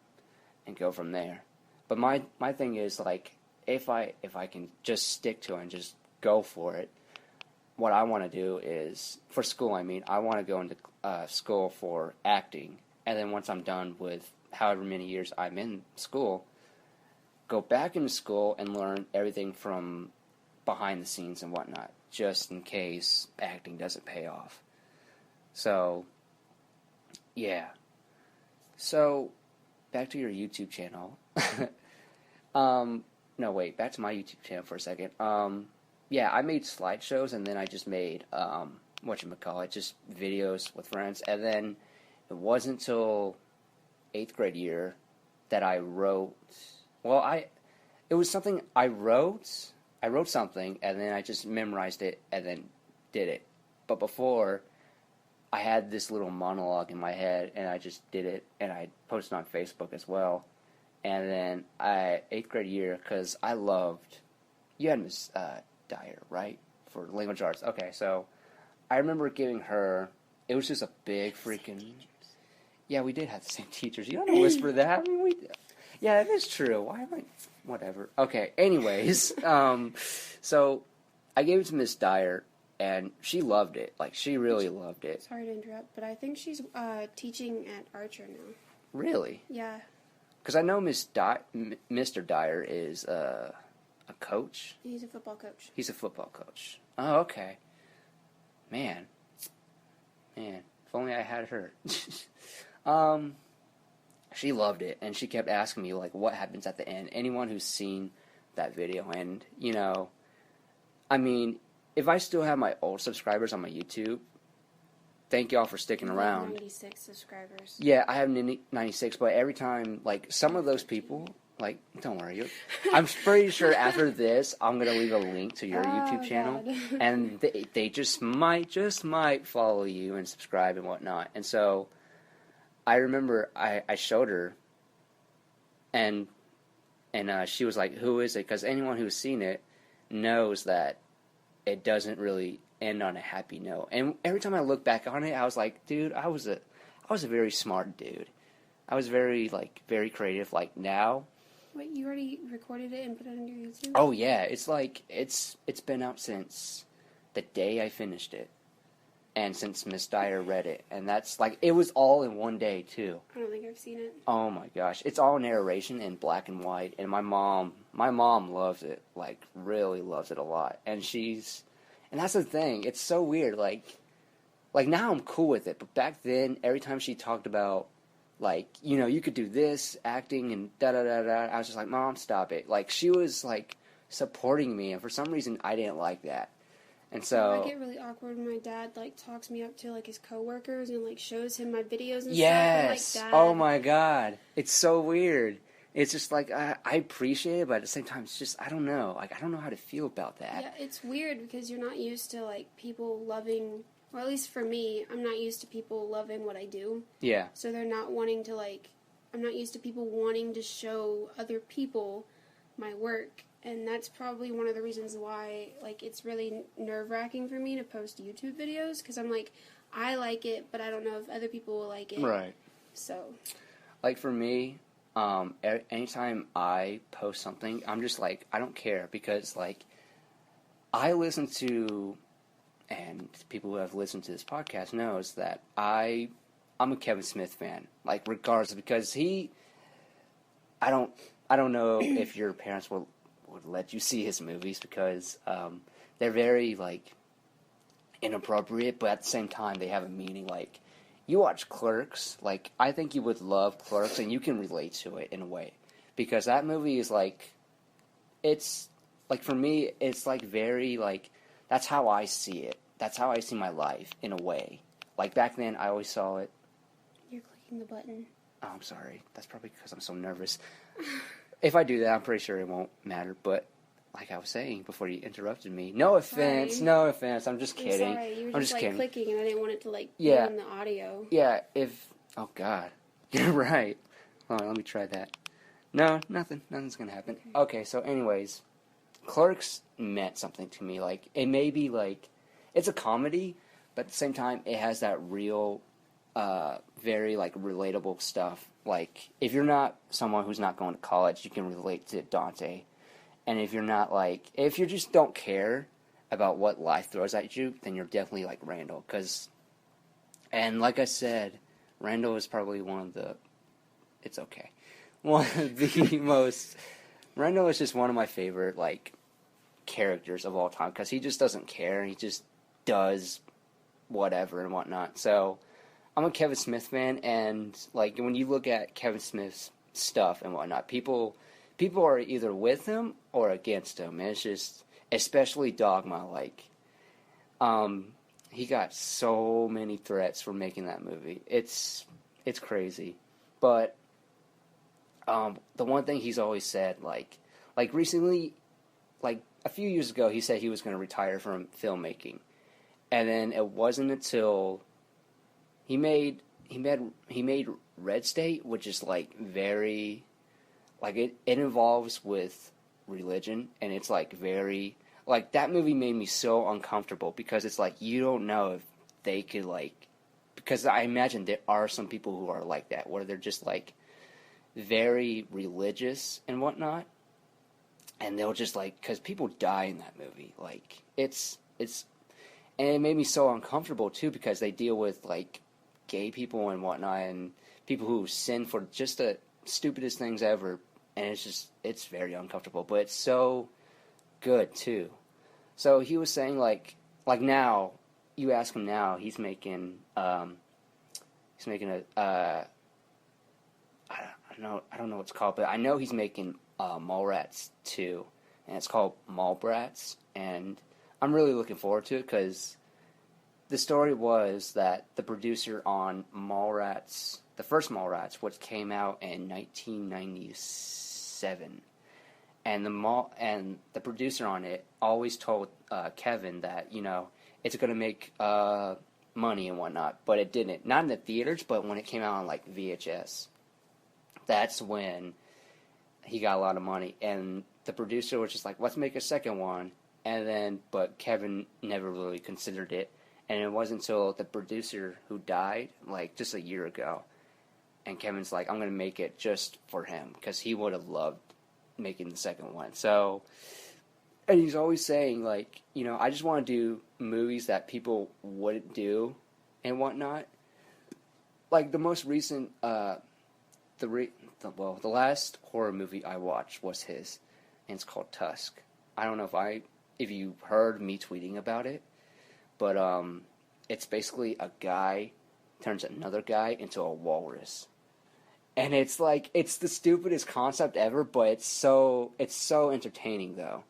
and go from there. But my thing is, like, if I can just stick to it and just go for it, what I want to do is, for school, I want to go into school for acting, and then once I'm done with however many years I'm in school, go back into school and learn everything from behind the scenes and whatnot, just in case acting doesn't pay off. So, yeah. So, back to your YouTube channel. No, wait, back to my YouTube channel for a second. Yeah, I made slideshows, and then I just made, just videos with friends, and then it wasn't until 8th grade year that I wrote, it was something I wrote something, and then I just memorized it, and then did it. But before, I had this little monologue in my head, and I just did it, and I posted on Facebook as well. And then 8th grade year, because I loved, you had Miss Dyer, right? For language arts. Okay, so I remember giving her, it was just a big freaking... Yeah, we did have the same teachers. You don't whisper that. I mean, yeah, it is true. Why am I... Whatever. Okay, anyways. So I gave it to Miss Dyer, and she loved it. Like, she really loved it. Sorry to interrupt, but I think she's teaching at Archer now. Really? Yeah. Because I know Mr. Dyer is... a coach? He's a football coach. He's a football coach. Oh, okay. Man, if only I had her. She loved it, and she kept asking me, like, what happens at the end. Anyone who's seen that video, and, if I still have my old subscribers on my YouTube, thank y'all for sticking around. 96 subscribers. Yeah, I have 96, but every time, like, some of those people... Like, don't worry. I'm pretty sure after this, I'm going to leave a link to your YouTube channel. God. And they just might follow you and subscribe and whatnot. And so, I remember I showed her, and she was like, who is it? Because anyone who's seen it knows that it doesn't really end on a happy note. And every time I look back on it, I was like, dude, I was a very smart dude. I was very creative. Like, now... Wait, you already recorded it and put it on your YouTube? Oh yeah, it's like it's been out since the day I finished it, and since Miss Dyer read it, and that's like it was all in one day too. I don't think I've seen it. Oh my gosh, it's all narration in black and white, and my mom loves it, like really loves it a lot, and that's the thing, it's so weird, like now I'm cool with it, but back then every time she talked about. Like, you could do this, acting, and da-da-da-da. I was just like, Mom, stop it. Like, she was, like, supporting me, and for some reason, I didn't like that. And so I get really awkward when my dad like talks me up to like his coworkers and like shows him my videos and yes, stuff. I'm like, oh Dad. my god, it's so weird. It's just like I appreciate it, but at the same time, it's just I don't know. Like I don't know how to feel about that. Yeah, it's weird because you're not used to like people loving, or at least for me, I'm not used to people loving what I do. Yeah. So they're not wanting to like, I'm not used to people wanting to show other people my work. And that's probably one of the reasons why, like, it's really nerve-wracking for me to post YouTube videos, because I'm like, I like it, but I don't know if other people will like it. Right. So. Like, for me, anytime I post something, I'm just like, I don't care, because, like, I listen to, and people who have listened to this podcast knows that I'm a Kevin Smith fan, like, regardless, because I don't know if your parents would let you see his movies because they're very like inappropriate, but at the same time they have a meaning. Like you watch Clerks, like I think you would love Clerks, and you can relate to it in a way because that movie is like it's like for me it's like very like that's how I see it. That's how I see my life in a way. Like back then I always saw it. You're clicking the button. Oh, I'm sorry. That's probably because I'm so nervous. If I do that, I'm pretty sure it won't matter. But like I was saying before you interrupted me, no offense, Sorry. no offense. I'm just kidding. I'm sorry. You were I'm just like kidding. clicking, and I didn't want it to like Yeah. be on the audio. Yeah. Oh God, you're right. Hold on, let me try that. No, nothing's gonna happen. Okay. So, anyways, Clerks meant something to me. Like it may be like it's a comedy, but at the same time, it has that real, very like relatable stuff. Like, if you're not someone who's not going to college, you can relate to Dante. And if you're not, like, if you just don't care about what life throws at you, then you're definitely like Randall. And like I said, Randall is probably it's okay. One of the Randall is just one of my favorite, like, characters of all time. Because he just doesn't care. He just does whatever and whatnot. So I'm a Kevin Smith fan, and like when you look at Kevin Smith's stuff and whatnot, people are either with him or against him. And it's just, especially Dogma, like, he got so many threats for making that movie. It's crazy, but the one thing he's always said, like recently, like a few years ago, he said he was going to retire from filmmaking, and then it wasn't until He made Red State, which is like very, like it involves with religion, and it's like very, like that movie made me so uncomfortable because it's like you don't know if they could like, because I imagine there are some people who are like that, where they're just like very religious and whatnot, and they'll just like, because people die in that movie, like it's, and it made me so uncomfortable too because they deal with like gay people and whatnot, and people who sin for just the stupidest things ever, and it's very uncomfortable, but it's so good too. So he was saying like now, you ask him now, he's making a I don't know what it's called, but I know he's making Mallrats 2, and it's called Mallbrats, and I'm really looking forward to it because the story was that the producer on Mallrats, the first Mallrats, which came out in 1997, and the producer on it always told Kevin that, you know, it's going to make money and whatnot, but it didn't. Not in the theaters, but when it came out on like VHS, that's when he got a lot of money, and the producer was just like, let's make a second one, but Kevin never really considered it. And it wasn't until the producer who died, like, just a year ago, and Kevin's like, I'm going to make it just for him, because he would have loved making the second one. So, and he's always saying, like, you know, I just want to do movies that people wouldn't do and whatnot. Like, the most recent, the last horror movie I watched was his, and it's called Tusk. I don't know if you heard me tweeting about it, but it's basically a guy turns another guy into a walrus. And it's like, it's the stupidest concept ever, but it's so entertaining though.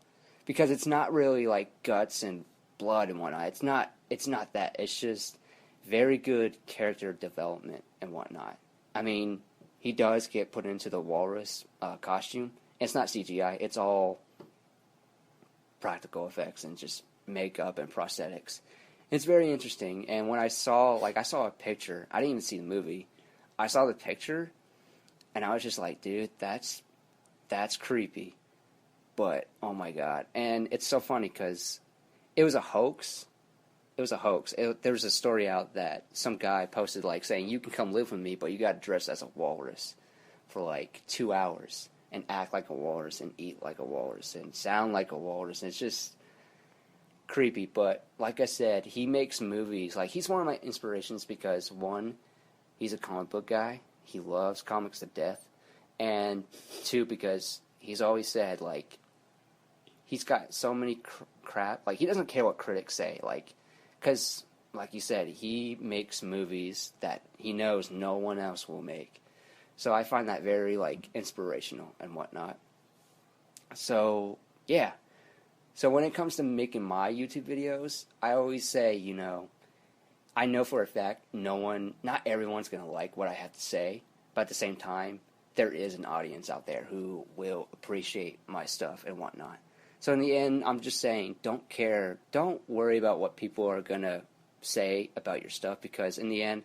Because it's not really like guts and blood and whatnot. It's not that. It's just very good character development and whatnot. I mean, he does get put into the walrus costume. It's not CGI. It's all practical effects and just makeup and prosthetics. It's very interesting. And when I saw a picture, I didn't even see the movie. I saw the picture, and I was just like, dude, that's creepy. But, oh my god. And it's so funny because it was a hoax. It was a hoax. There was a story out that some guy posted, like, saying, you can come live with me, but you got to dress as a walrus for, like, 2 hours and act like a walrus and eat like a walrus and sound like a walrus. And it's just creepy. But, like I said, he makes movies. Like, he's one of my inspirations because, one, he's a comic book guy. He loves comics to death. And, two, because he's always said, like, he's got so many crap. Like, he doesn't care what critics say. Like, because, like you said, he makes movies that he knows no one else will make. So I find that very, like, inspirational and whatnot. So, yeah. So when it comes to making my YouTube videos, I always say, you know, I know for a fact not everyone's going to like what I have to say, but at the same time, there is an audience out there who will appreciate my stuff and whatnot. So in the end, I'm just saying, don't worry about what people are going to say about your stuff, because in the end,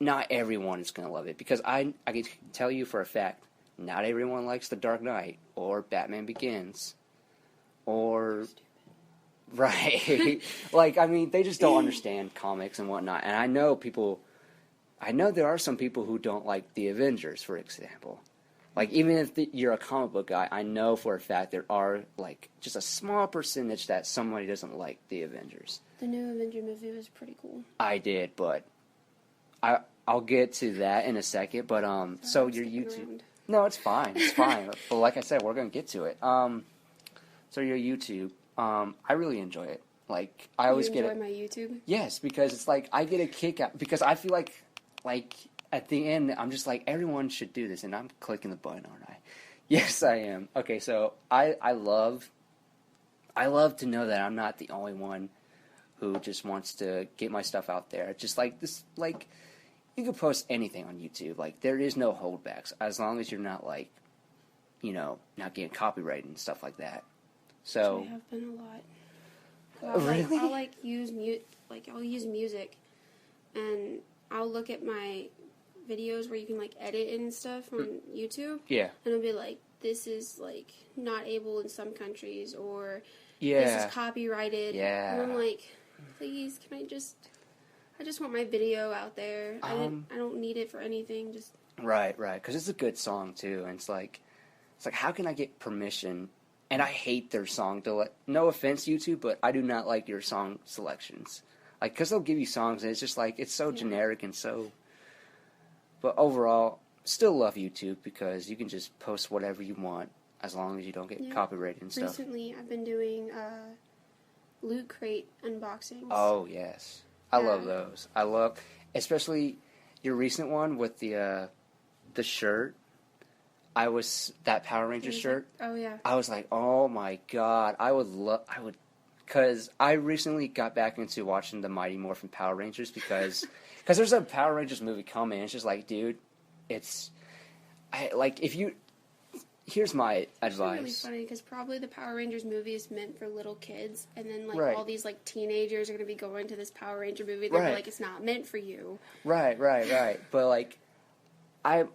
not everyone is going to love it. Because I can tell you for a fact, not everyone likes The Dark Knight, or Batman Begins, or... Right. Like, I mean, they just don't understand comics and whatnot. And I know there are some people who don't like The Avengers, for example. Like, even if you're a comic book guy, I know for a fact there are, like, just a small percentage that somebody doesn't like The Avengers. The new Avenger movie was pretty cool. I did, but I'll get to that in a second. But, so your YouTube... Around. No, it's fine. It's fine. But like I said, we're going to get to it. So your YouTube, I really enjoy it. Like, I always get it. You enjoy my YouTube? Yes, because it's like, I get a kick out... Because I feel like... At the end, I'm just like, everyone should do this, and I'm clicking the button, aren't I? Yes, I am. Okay, so I love to know that I'm not the only one who just wants to get my stuff out there. Just like this, like, you can post anything on YouTube. Like, there is no holdbacks, as long as you're not, like, you know, not getting copyrighted and stuff like that. So which I have been a lot. Really? I'll use music, and I'll look at my videos where you can, like, edit and stuff on YouTube. Yeah. And it'll be like, this is, like, not able in some countries, or yeah, this is copyrighted. Yeah. And I'm like, please, can I just want my video out there. I don't need it for anything. Just right, because it's a good song too, and it's like how can I get permission? And I hate their song no offense, YouTube, but I do not like your song selections. Like, because they'll give you songs, and it's just like, it's so generic and so... But overall, still love YouTube, because you can just post whatever you want, as long as you don't get copyrighted and stuff. Recently, I've been doing Loot Crate unboxings. Oh, yes. I love those. I love... Especially your recent one with the shirt. That Power Rangers shirt. Oh, yeah. I was like, oh my god, because I recently got back into watching the Mighty Morphin Power Rangers, because there's a Power Rangers movie coming, and it's just like, dude, here's my advice. It's really funny, because probably the Power Rangers movie is meant for little kids, and then, like, all these, like, teenagers are going to be going to this Power Ranger movie, and they're like, it's not meant for you. Right. But, like, I've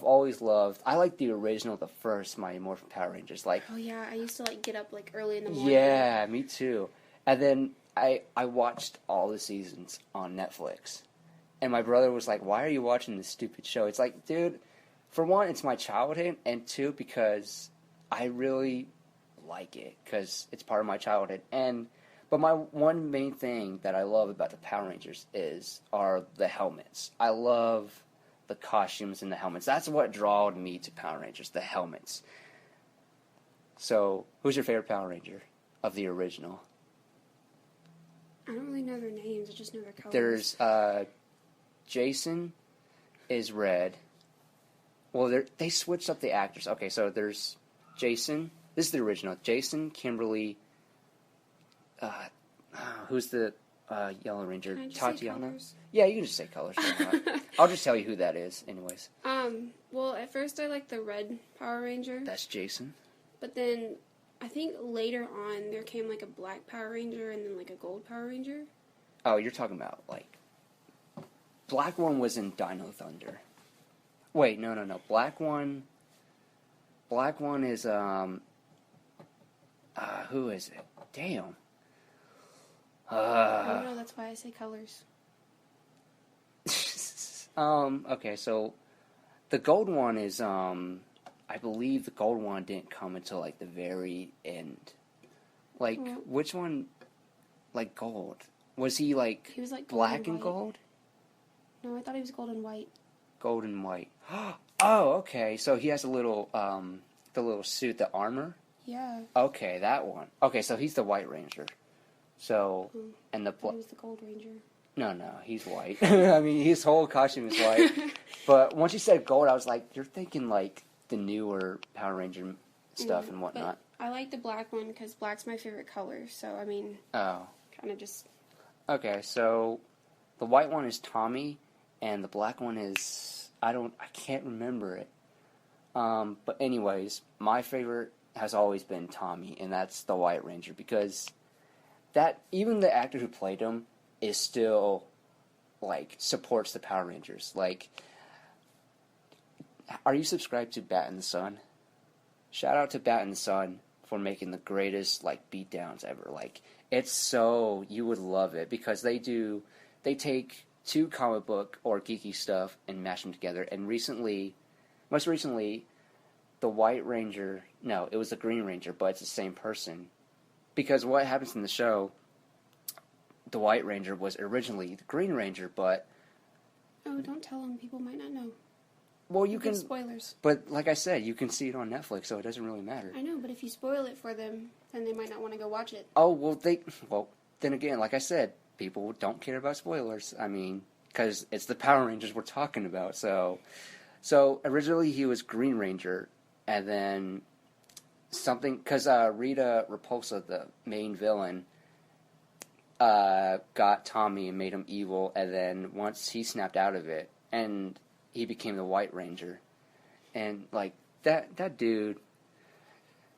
always loved... I like the original, the first Mighty Morphin Power Rangers. Like, oh, yeah. I used to, like, get up, like, early in the morning. Yeah, me too. And then I watched all the seasons on Netflix. And my brother was like, why are you watching this stupid show? It's like, dude, for one, it's my childhood. And two, because I really like it. Because it's part of my childhood. But my one main thing that I love about the Power Rangers are the helmets. I love... the costumes and the helmets. That's what drawed me to Power Rangers, the helmets. So, who's your favorite Power Ranger of the original? I don't really know their names, I just know their colors. There's, Jason is red. Well, they switched up the actors. Okay, so there's Jason. This is the original. Jason, Kimberly, who's the Yellow Ranger? Can I just say Tatiana? colors? Yeah, you can just say colors. I'll just tell you who that is, anyways. Well, at first I liked the red Power Ranger. That's Jason. But then, I think later on, there came, like, a black Power Ranger and then, like, a gold Power Ranger. Oh, you're talking about, like... Black one was in Dino Thunder. Wait, no. Black one is, who is it? Damn. I don't know, that's why I say colors. Okay, so the gold one is, I believe the gold one didn't come until, like, the very end. Like, which one, like, gold? Was he, like, he was, like, black and gold? No, I thought he was gold and white. Gold and white. Oh, okay, so he has a little, the little suit, the armor? Yeah. Okay, that one. Okay, so he's the White Ranger. So, and the... He was the Gold Ranger. No, he's white. I mean, his whole costume is white. But once you said gold, I was like, you're thinking, like, the newer Power Ranger stuff and whatnot. But I like the black one because black's my favorite color. So, I mean, oh. kind of just... Okay, so the white one is Tommy, and the black one is... I can't remember it. But anyways, my favorite has always been Tommy, and that's the White Ranger, because that, even the actor who played him is still, like, supports the Power Rangers. Like, are you subscribed to Bat in the Sun? Shout out to Bat in the Sun for making the greatest, like, beatdowns ever. Like, it's so, you would love it, because they take two comic book or geeky stuff and mash them together, and most recently, the White Ranger, no, it was the Green Ranger, but it's the same person. Because what happens in the show, the White Ranger was originally the Green Ranger, but... Oh, don't tell them. People might not know. Well, you can... spoilers. But, like I said, you can see it on Netflix, so it doesn't really matter. I know, but if you spoil it for them, then they might not want to go watch it. Oh, well, then again, like I said, people don't care about spoilers. I mean, because it's the Power Rangers we're talking about, so... So, originally he was Green Ranger, and then something... Because Rita Repulsa, the main villain, got Tommy and made him evil, and then once he snapped out of it, and he became the White Ranger. And, like, that dude,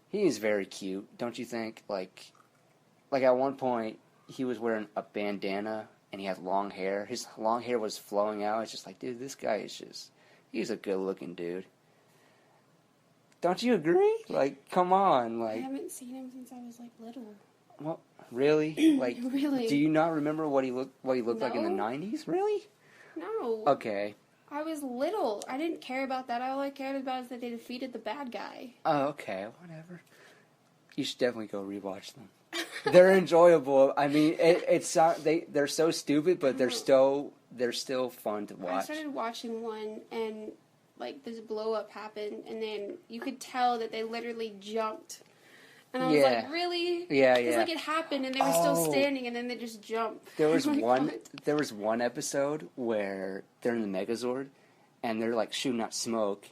he is very cute, don't you think? Like at one point, he was wearing a bandana, and he had long hair. His long hair was flowing out. It's just like, dude, this guy is just... He's a good-looking dude. Don't you agree? Like, come on, like... I haven't seen him since I was, like, little. Well, really? Like, really? Do you not remember what he looked like in the 90s? Really? No. Okay. I was little. I didn't care about that. All I cared about is that they defeated the bad guy. Oh, okay. Whatever. You should definitely go rewatch them. They're enjoyable. I mean, they're so stupid, but they're still fun to watch. I started watching one, and like this blow up happened, and then you could tell that they literally jumped. And I was like, really? Yeah. Because like it happened, and they were still standing, and then they just jumped. There was one episode where they're in the Megazord, and they're like shooting out smoke,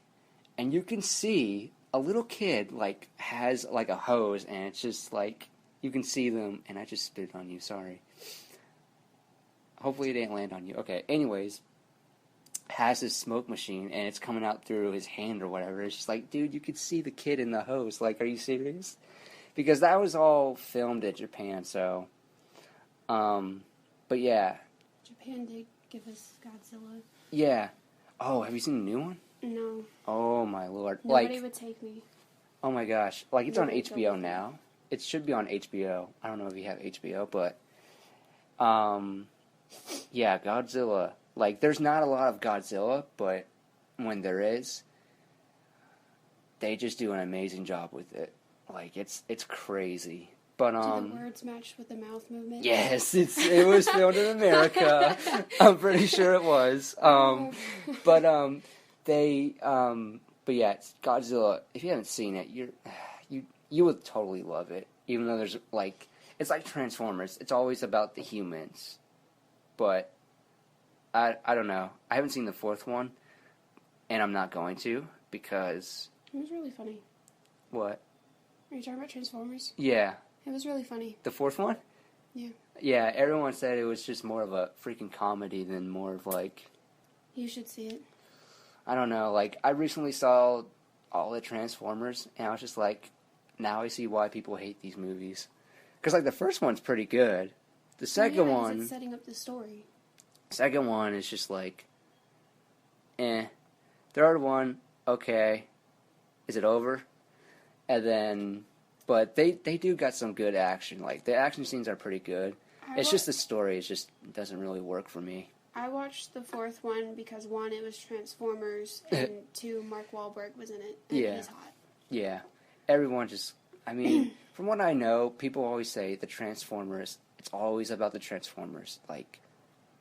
and you can see a little kid like has like a hose, and it's just like you can see them. And I just spit on you. Sorry. Hopefully it didn't land on you. Okay. Anyways, has this smoke machine, and it's coming out through his hand or whatever. It's just like, dude, you could see the kid in the hose. Like, are you serious? Because that was all filmed in Japan, so... but yeah. Japan did give us Godzilla. Yeah. Oh, have you seen the new one? No. Oh, my lord. Nobody would take me. Oh, my gosh. Like, it's on HBO now. It should be on HBO. I don't know if you have HBO, but... yeah, Godzilla. Like, there's not a lot of Godzilla, but when there is, they just do an amazing job with it. Like, it's crazy. But, do the words match with the mouth movement? Yes, it was filmed in America. I'm pretty sure it was. But yeah, it's Godzilla. If you haven't seen it, you would totally love it. Even though there's, like, it's like Transformers. It's always about the humans. But, I don't know. I haven't seen the fourth one, and I'm not going to, because... It was really funny. What? Are you talking about Transformers? Yeah. It was really funny. The fourth one? Yeah. Yeah, everyone said it was just more of a freaking comedy than more of like... You should see it. I don't know, like, I recently saw all the Transformers, and I was just like, now I see why people hate these movies. Because, like, the first one's pretty good. The second one... It's setting up the story. Second one is just like, eh. Third one, okay. Is it over? And then... But they do got some good action. Like, the action scenes are pretty good. It's just the story. It just doesn't really work for me. I watched the fourth one because, one, it was Transformers, and two, Mark Wahlberg was in it, and he's hot. Yeah. Everyone just... I mean, from what I know, people always say the Transformers, it's always about the Transformers. Like,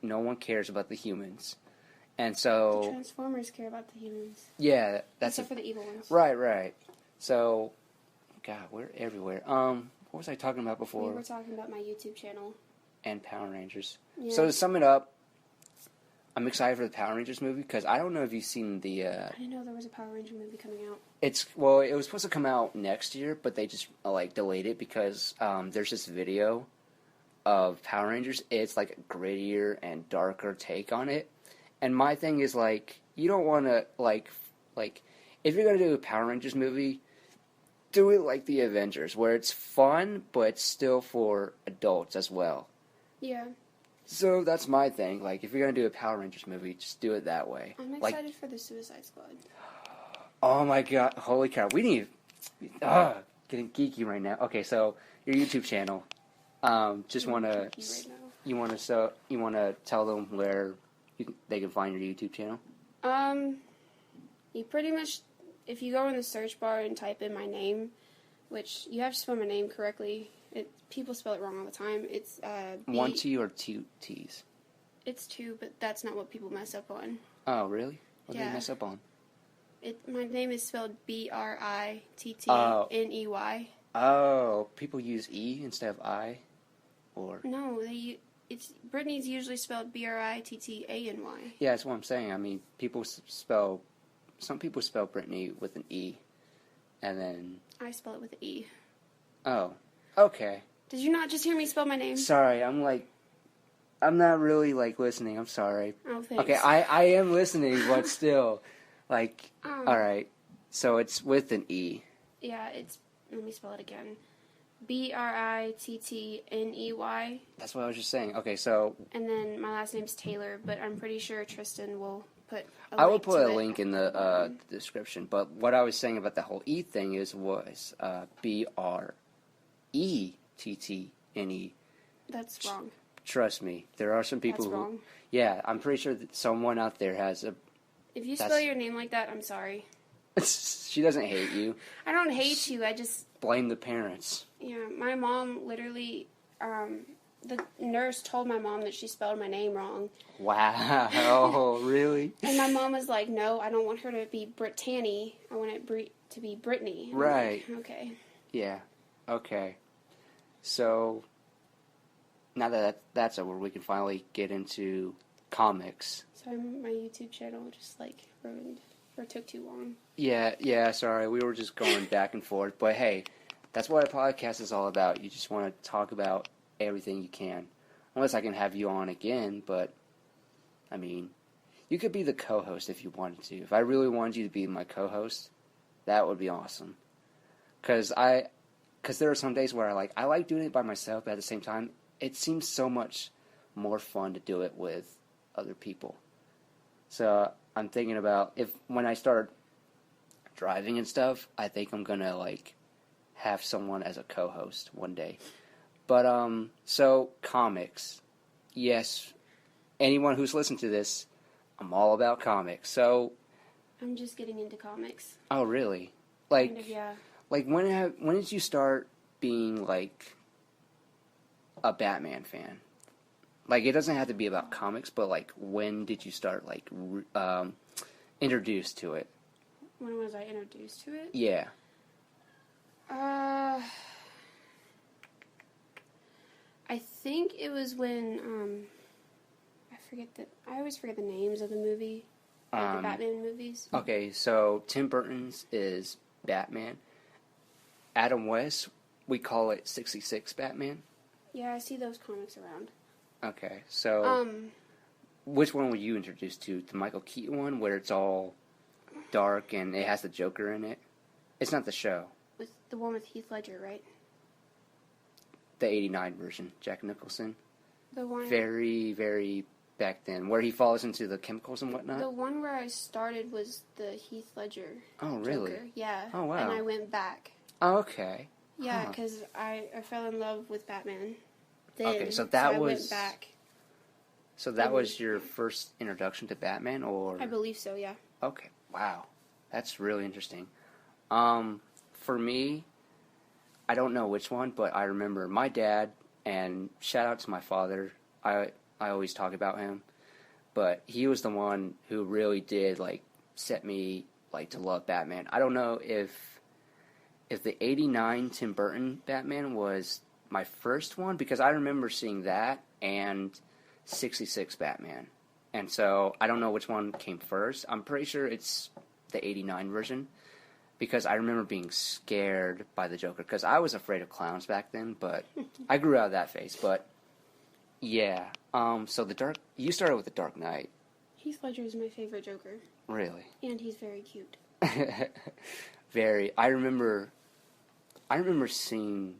no one cares about the humans. And so... The Transformers care about the humans. Yeah, that's... Except for the evil ones. Right. So... God, we're everywhere. What was I talking about before? We were talking about my YouTube channel. And Power Rangers. Yeah. So to sum it up, I'm excited for the Power Rangers movie because I don't know if you've seen the... I didn't know there was a Power Ranger movie coming out. It was supposed to come out next year, but they just delayed it because there's this video of Power Rangers. It's like a grittier and darker take on it. And my thing is like, you don't want to like if you're gonna do a Power Rangers movie, do it like the Avengers, where it's fun but still for adults as well. Yeah. So that's my thing. Like, if you're gonna do a Power Rangers movie, just do it that way. I'm excited for the Suicide Squad. Oh my god! Holy cow! We need getting geeky right now. Okay, so your YouTube channel. Just wanna you wanna tell them where they can find your YouTube channel. You pretty much, if you go in the search bar and type in my name, which you have to spell my name correctly. People spell it wrong all the time. It's one T or two T's? It's two, but that's not what people mess up on. Oh, really? What do Yeah. they mess up on? My name is spelled Brittney. Oh, people use E instead of I, or no, Brittney's usually spelled Brittany. Yeah, that's what I'm saying. I mean, some people spell Brittney with an E, and then I spell it with an E. Oh, okay. Did you not just hear me spell my name? Sorry, I'm not really listening. I'm sorry. Oh, thanks. Okay, I am listening, but still, all right. So it's with an E. Yeah, let me spell it again. Brittney. That's what I was just saying. Okay, so... And then my last name's Taylor, but I'm pretty sure Tristan will put a link I will put to a it. link in the description, but what I was saying about the whole E thing was Brettne. That's wrong. Trust me, there are some people That's who... wrong. Yeah, I'm pretty sure that someone out there has a... If you spell your name like that, I'm sorry. She doesn't hate you. I don't hate you, I just... Blame the parents. Yeah, my mom literally... the nurse told my mom that she spelled my name wrong. Wow, really? And my mom was like, no, I don't want her to be Brittany. I want it to be Brittney. And right. I'm like, okay. Yeah, okay. So, now that that's over, we can finally get into comics. Sorry, my YouTube channel just, ruined, or took too long. Yeah, sorry, we were just going back and forth. But hey, that's what a podcast is all about. You just want to talk about everything you can. Unless I can have you on again, but, I mean, you could be the co-host if you wanted to. If I really wanted you to be my co-host, that would be awesome. Because there are some days where I like doing it by myself, but at the same time, it seems so much more fun to do it with other people. So I'm thinking about when I start driving and stuff, I think I'm gonna have someone as a co-host one day. But so comics, yes. Anyone who's listened to this, I'm all about comics. So I'm just getting into comics. Oh, really? Kind of, yeah. When did you start being a Batman fan? It doesn't have to be about comics, but when did you start introduced to it? When was I introduced to it? Yeah. I think it was when I always forget the names of the movie, the Batman movies. Okay, so Tim Burton's is Batman. Adam West, we call it 66 Batman. Yeah, I see those comics around. Okay, so which one were you introduced to? The Michael Keaton one, where it's all dark and it has the Joker in it? It's not the show. With the one with Heath Ledger, right? The 89 version, Jack Nicholson. The one... Very, very back then, where he falls into the chemicals and whatnot? The one where I started was the Heath Ledger Oh, really? Joker. Yeah. Oh, wow. And I went back. Oh, okay. Yeah, because I fell in love with Batman. Then, okay, so that I was... went back. So that was your first introduction to Batman, or... I believe so, yeah. Okay, wow. That's really interesting. For me, I don't know which one, but I remember my dad, and shout out to my father, I always talk about him, but he was the one who really did, like, set me, like, to love Batman. I don't know if the 89 Tim Burton Batman was my first one, because I remember seeing that and 66 Batman. And so I don't know which one came first. I'm pretty sure it's the 89 version, because I remember being scared by the Joker, because I was afraid of clowns back then, but I grew out of that phase. But yeah, so you started with the Dark Knight. Heath Ledger is my favorite Joker. Really? And he's very cute. Very. I remember seeing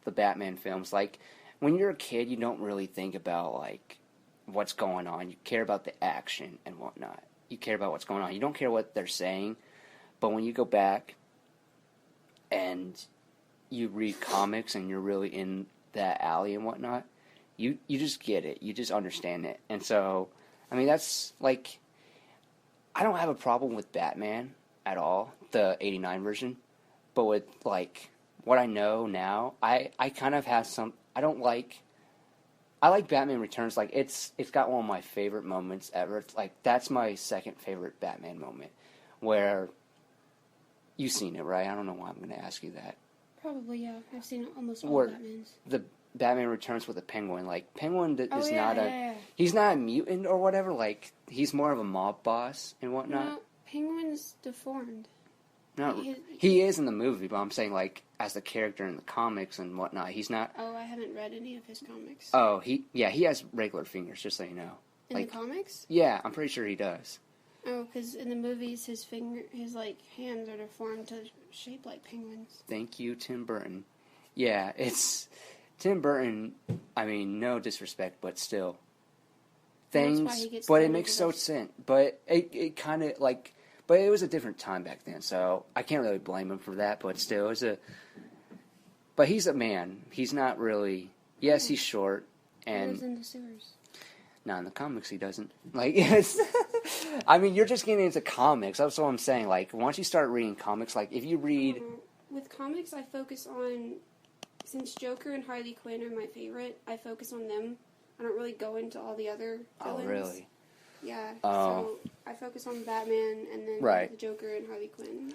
the Batman films. Like, when you're a kid, you don't really think about, like, what's going on. You care about the action and whatnot. You care about what's going on. You don't care what they're saying. But when you go back and you read comics and you're really in that alley and whatnot, you just get it. You just understand it. And so, I mean, that's, like, I don't have a problem with Batman at all, the 89 version. But with, like, what I know now, I kind of have some, I like Batman Returns. Like, it's got one of my favorite moments ever. Like, that's my second favorite Batman moment, where, you've seen it, right? I don't know why I'm going to ask you that. Probably, yeah. I've seen almost all Where Batmans. The Batman Returns with a penguin. Like, Penguin is not yeah. He's not a mutant or whatever. Like, he's more of a mob boss and whatnot. No, Penguin's deformed. No, he is in the movie, but I'm saying, like, as the character in the comics and whatnot, he's not... Oh, I haven't read any of his comics. Oh, he has regular fingers, just so you know. In like, the comics? Yeah, I'm pretty sure he does. Oh, because in the movies, his hands are deformed to shape like penguins. Thank you, Tim Burton. Yeah, it's... Tim Burton, I mean, no disrespect, but still. Things... But it makes so sense. But it kind of, like... But it was a different time back then, so I can't really blame him for that, but still, it was a... But he's a man. He's not really... Yes, he's short, and... He lives in the sewers. No, in the comics he doesn't. Like, it's... I mean, you're just getting into comics. That's what I'm saying. Like, once you start reading comics, like, if you read... With comics, I focus on... Since Joker and Harley Quinn are my favorite, I focus on them. I don't really go into all the other villains. Oh, really? Yeah, so I focus on Batman and then the Joker and Harley Quinn.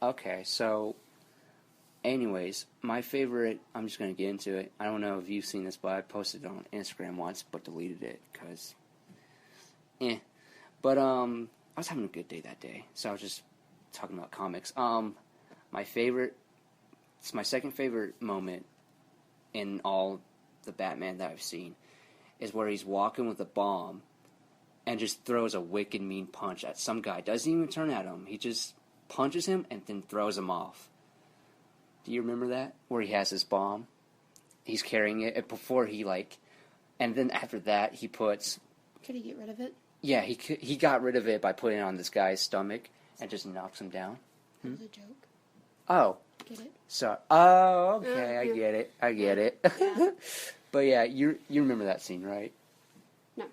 Okay, so, anyways, my favorite, I'm just going to get into it. I don't know if you've seen this, but I posted it on Instagram once, but deleted it, because, But, I was having a good day that day, so I was just talking about comics. It's my second favorite moment in all the Batman that I've seen, is where he's walking with a bomb, and just throws a wicked mean punch at some guy. Doesn't even turn at him. He just punches him and then throws him off. Do you remember that? Where he has his bomb. He's carrying it before he, like... And then after that, he puts... Could he get rid of it? Yeah, he got rid of it by putting it on this guy's stomach and just knocks him down. That was a joke. Oh. Get it? So, oh, okay, yeah. I get it. Yeah. But yeah, you remember that scene, right? No.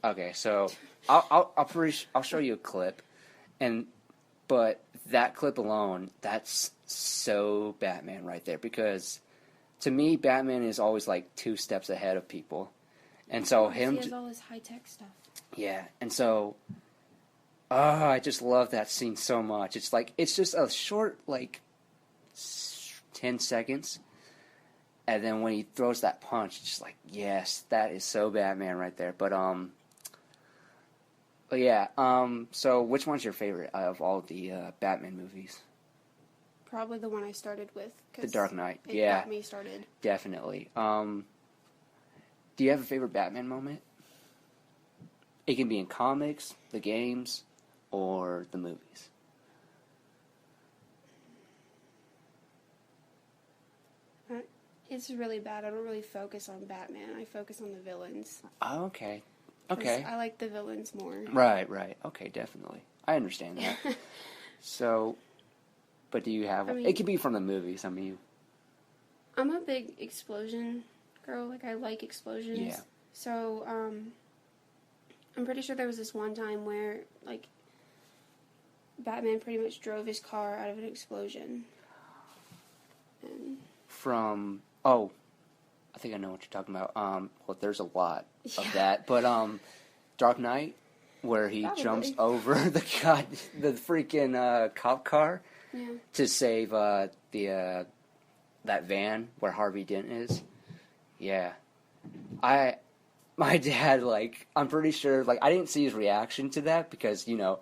Okay, so I'll show you a clip, but that clip alone, that's so Batman right there, because to me, Batman is always like 2 steps ahead of people, and so he has all this high tech stuff. Yeah, and so, I just love that scene so much. It's just a short 10 seconds. And then when he throws that punch, it's just like, yes, that is so Batman right there. But yeah. So which one's your favorite out of all the Batman movies? Probably the one I started with. The Dark Knight. It got me started. Definitely. Do you have a favorite Batman moment? It can be in comics, the games, or the movies. It's really bad. I don't really focus on Batman. I focus on the villains. Oh, okay. 'Cause Okay. I like the villains more. Right, right. Okay, definitely. I understand that. So, but do you have one? It could be from the movies. I mean, I'm a big explosion girl. Like, I like explosions. Yeah. So, I'm pretty sure there was this one time where, like, Batman pretty much drove his car out of an explosion. And from, oh, I think I know what you're talking about. Well, there's a lot of that, but Dark Knight, where he jumps over the freaking cop car to save that van where Harvey Dent is. Yeah, my dad, like, I'm pretty sure, like, I didn't see his reaction to that because, you know,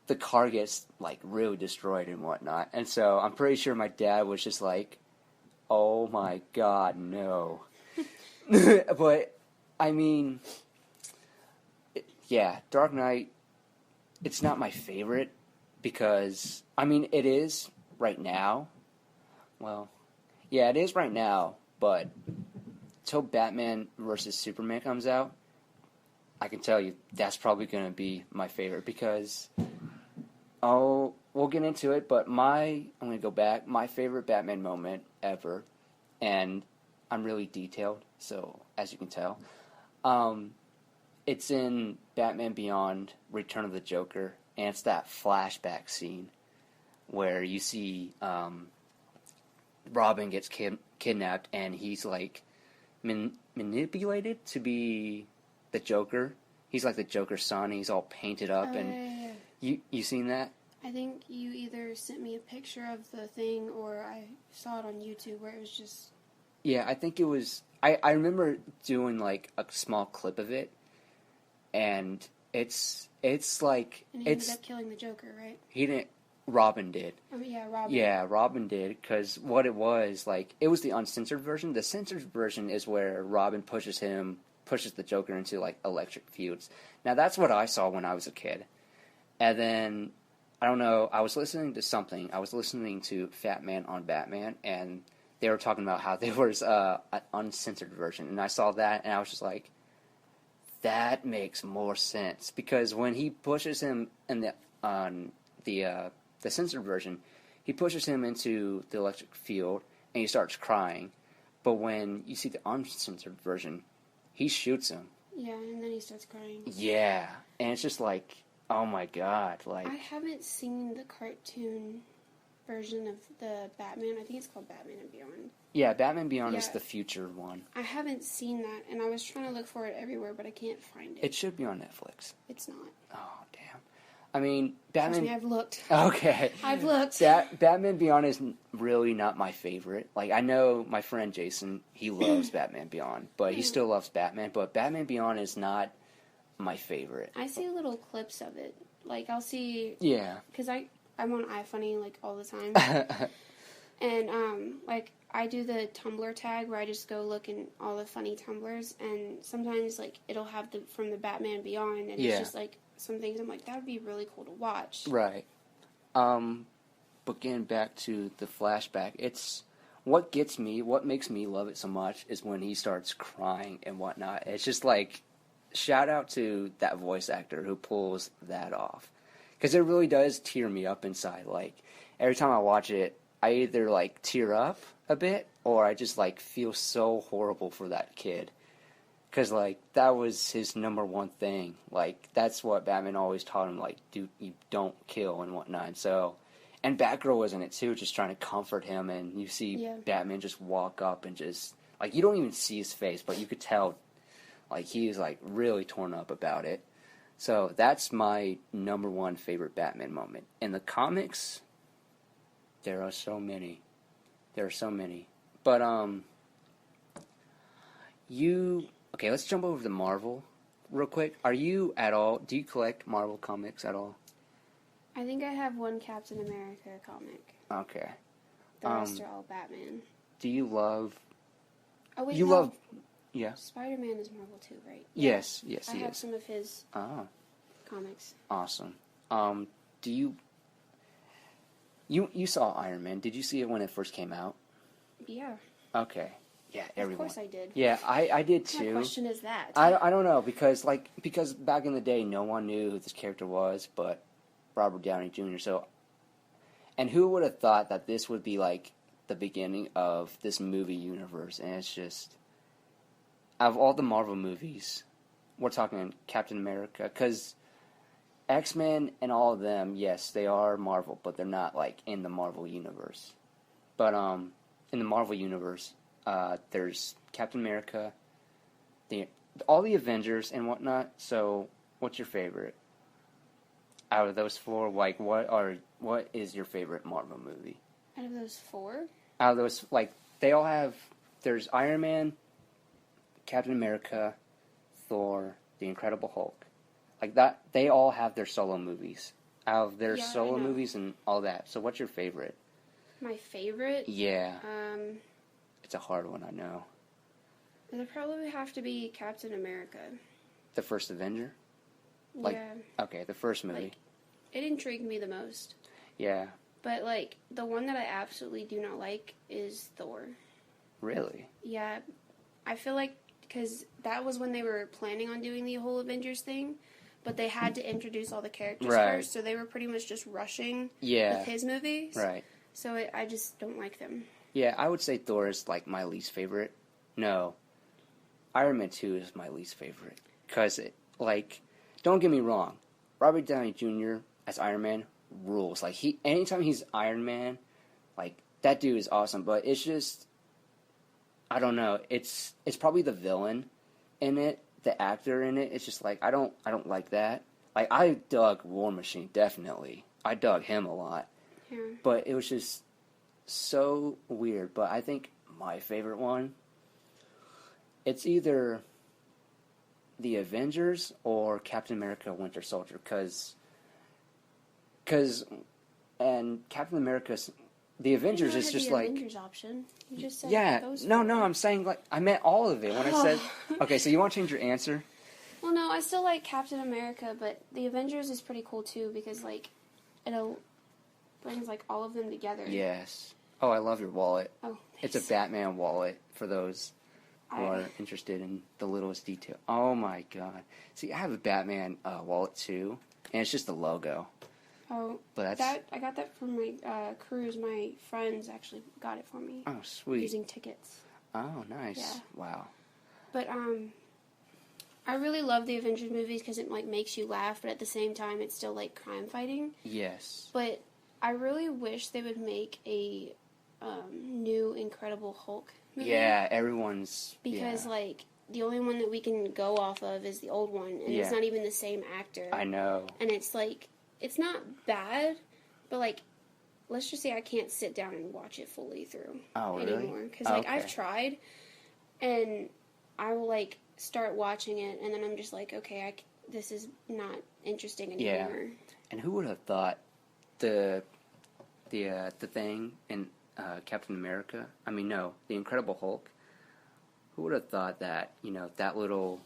the car gets, like, really destroyed and whatnot, and so I'm pretty sure my dad was just like, oh my God, no. But, I mean, yeah, Dark Knight, it's not my favorite because, I mean, it is right now. Well, yeah, it is right now, but till Batman versus Superman comes out, I can tell you that's probably going to be my favorite because, oh, we'll get into it, but I'm going to go back, my favorite Batman moment ever, and I'm really detailed, so as you can tell, it's in Batman Beyond, Return of the Joker, and it's that flashback scene where you see Robin gets kidnapped, and he's like manipulated to be the Joker. He's like the Joker's son. He's all painted up, and you seen that? I think you either sent me a picture of the thing or I saw it on YouTube where it was just... Yeah, I think it was... I remember doing, like, a small clip of it, and it's like... And he ended up killing the Joker, right? He didn't... Robin did. Oh, yeah, Robin. Yeah, Robin did, because what it was, like, it was the uncensored version. The censored version is where Robin pushes the Joker into, like, electric fields. Now, that's what I saw when I was a kid. And then... I don't know, I was listening to something. I was listening to Fat Man on Batman, and they were talking about how there was an uncensored version. And I saw that, and I was just like, that makes more sense. Because when he pushes him in the censored version, he pushes him into the electric field, and he starts crying. But when you see the uncensored version, he shoots him. Yeah, and then he starts crying. Yeah, and it's just like... Oh my God! Like, I haven't seen the cartoon version of the Batman. I think it's called Batman and Beyond. Yeah, Batman Beyond is the future one. I haven't seen that, and I was trying to look for it everywhere, but I can't find it. It should be on Netflix. It's not. Oh, damn. I mean, Batman... Trust me, I've looked. Okay. I've looked. Batman Beyond is really not my favorite. Like, I know my friend Jason, he loves Batman Beyond, but he still loves Batman, but Batman Beyond is not... my favorite. I see little clips of it. Like, I'll see... Yeah. Because I'm on iFunny, like, all the time. And, like, I do the Tumblr tag where I just go look in all the funny Tumblrs, and sometimes, like, it'll have from the Batman Beyond, and it's just, like, some things I'm like, that would be really cool to watch. Right. But getting back to the flashback, it's... What makes me love it so much is when he starts crying and whatnot. It's just, like... Shout out to that voice actor who pulls that off. Because it really does tear me up inside. Like, every time I watch it, I either, like, tear up a bit, or I just, like, feel so horrible for that kid. Because, like, that was his number one thing. Like, that's what Batman always taught him, like, dude, you don't kill and whatnot. So, and Batgirl was in it, too, just trying to comfort him. And you see Batman just walk up and just, like, you don't even see his face, but you could tell... Like, he's, like, really torn up about it. So, that's my number one favorite Batman moment. In the comics, there are so many. But, okay, let's jump over to Marvel real quick. Do you collect Marvel comics at all? I think I have one Captain America comic. Okay. The rest are all Batman. Do you love... Oh, wait, you love... Yeah. Spider-Man is Marvel too, right? Yes, I he have is. some of his Oh, comics. awesome. Do you saw Iron Man? Did you see it when it first came out? Yeah. Okay. Yeah, everyone. Of course I did. Yeah, I did What too. kind of question is that? I don't know because back in the day no one knew who this character was but Robert Downey Jr. So, and who would have thought that this would be like the beginning of this movie universe? And it's just, out of all the Marvel movies, we're talking Captain America, because X-Men and all of them, yes, they are Marvel, but they're not like in the Marvel universe. But in the Marvel universe, there's Captain America, all the Avengers and whatnot. So, what's your favorite out of those four? Like, what is your favorite Marvel movie? Out of those four? Out of those, like, they all have. There's Iron Man, Captain America, Thor, The Incredible Hulk. Like that, they all have their solo movies. Out of their solo movies and all that. So, what's your favorite? My favorite? Yeah. It's a hard one, I know. It'll probably have to be Captain America. The first Avenger? Like, yeah. Okay, the first movie. Like, it intrigued me the most. Yeah. But, like, the one that I absolutely do not like is Thor. Really? Yeah. I feel like, because that was when they were planning on doing the whole Avengers thing, but they had to introduce all the characters first, so they were pretty much just rushing with his movies. Right. So I just don't like them. Yeah, I would say Thor is, like, my least favorite. No. Iron Man 2 is my least favorite. Because, don't get me wrong, Robert Downey Jr. as Iron Man rules. Like, anytime he's Iron Man, like, that dude is awesome. But it's just, I don't know. It's probably the villain in it, the actor in it. It's just, like, I don't like that. Like, I dug War Machine, definitely. I dug him a lot. Yeah. But it was just so weird. But I think my favorite one, it's either the Avengers or Captain America Winter Soldier, because Captain America's, the Avengers is just like, Avengers option. You just said those no, four. I'm saying, like, I meant all of it when I said, okay, so you want to change your answer? Well, no, I still like Captain America, but the Avengers is pretty cool too, because, like, it brings, like, all of them together. Yes. Oh, I love your wallet. Oh, thanks. It's a Batman wallet for those who are interested in the littlest detail. Oh my god. See, I have a Batman wallet too, and it's just the logo. Oh, but I got that from my cruise. My friends actually got it for me. Oh, sweet. Using tickets. Oh, nice. Yeah. Wow. But I really love the Avengers movies because it, like, makes you laugh, but at the same time it's still, like, crime fighting. Yes. But I really wish they would make a new Incredible Hulk movie. Yeah, everyone's... Because, like, the only one that we can go off of is the old one, and it's not even the same actor. I know. And it's, like, it's not bad, but, like, let's just say I can't sit down and watch it fully through anymore. Because, like, I've tried, and I will, like, start watching it, and then I'm just like, okay, this is not interesting anymore. Yeah. And who would have thought the thing in Captain America? I mean, no, the Incredible Hulk. Who would have thought that, you know, that little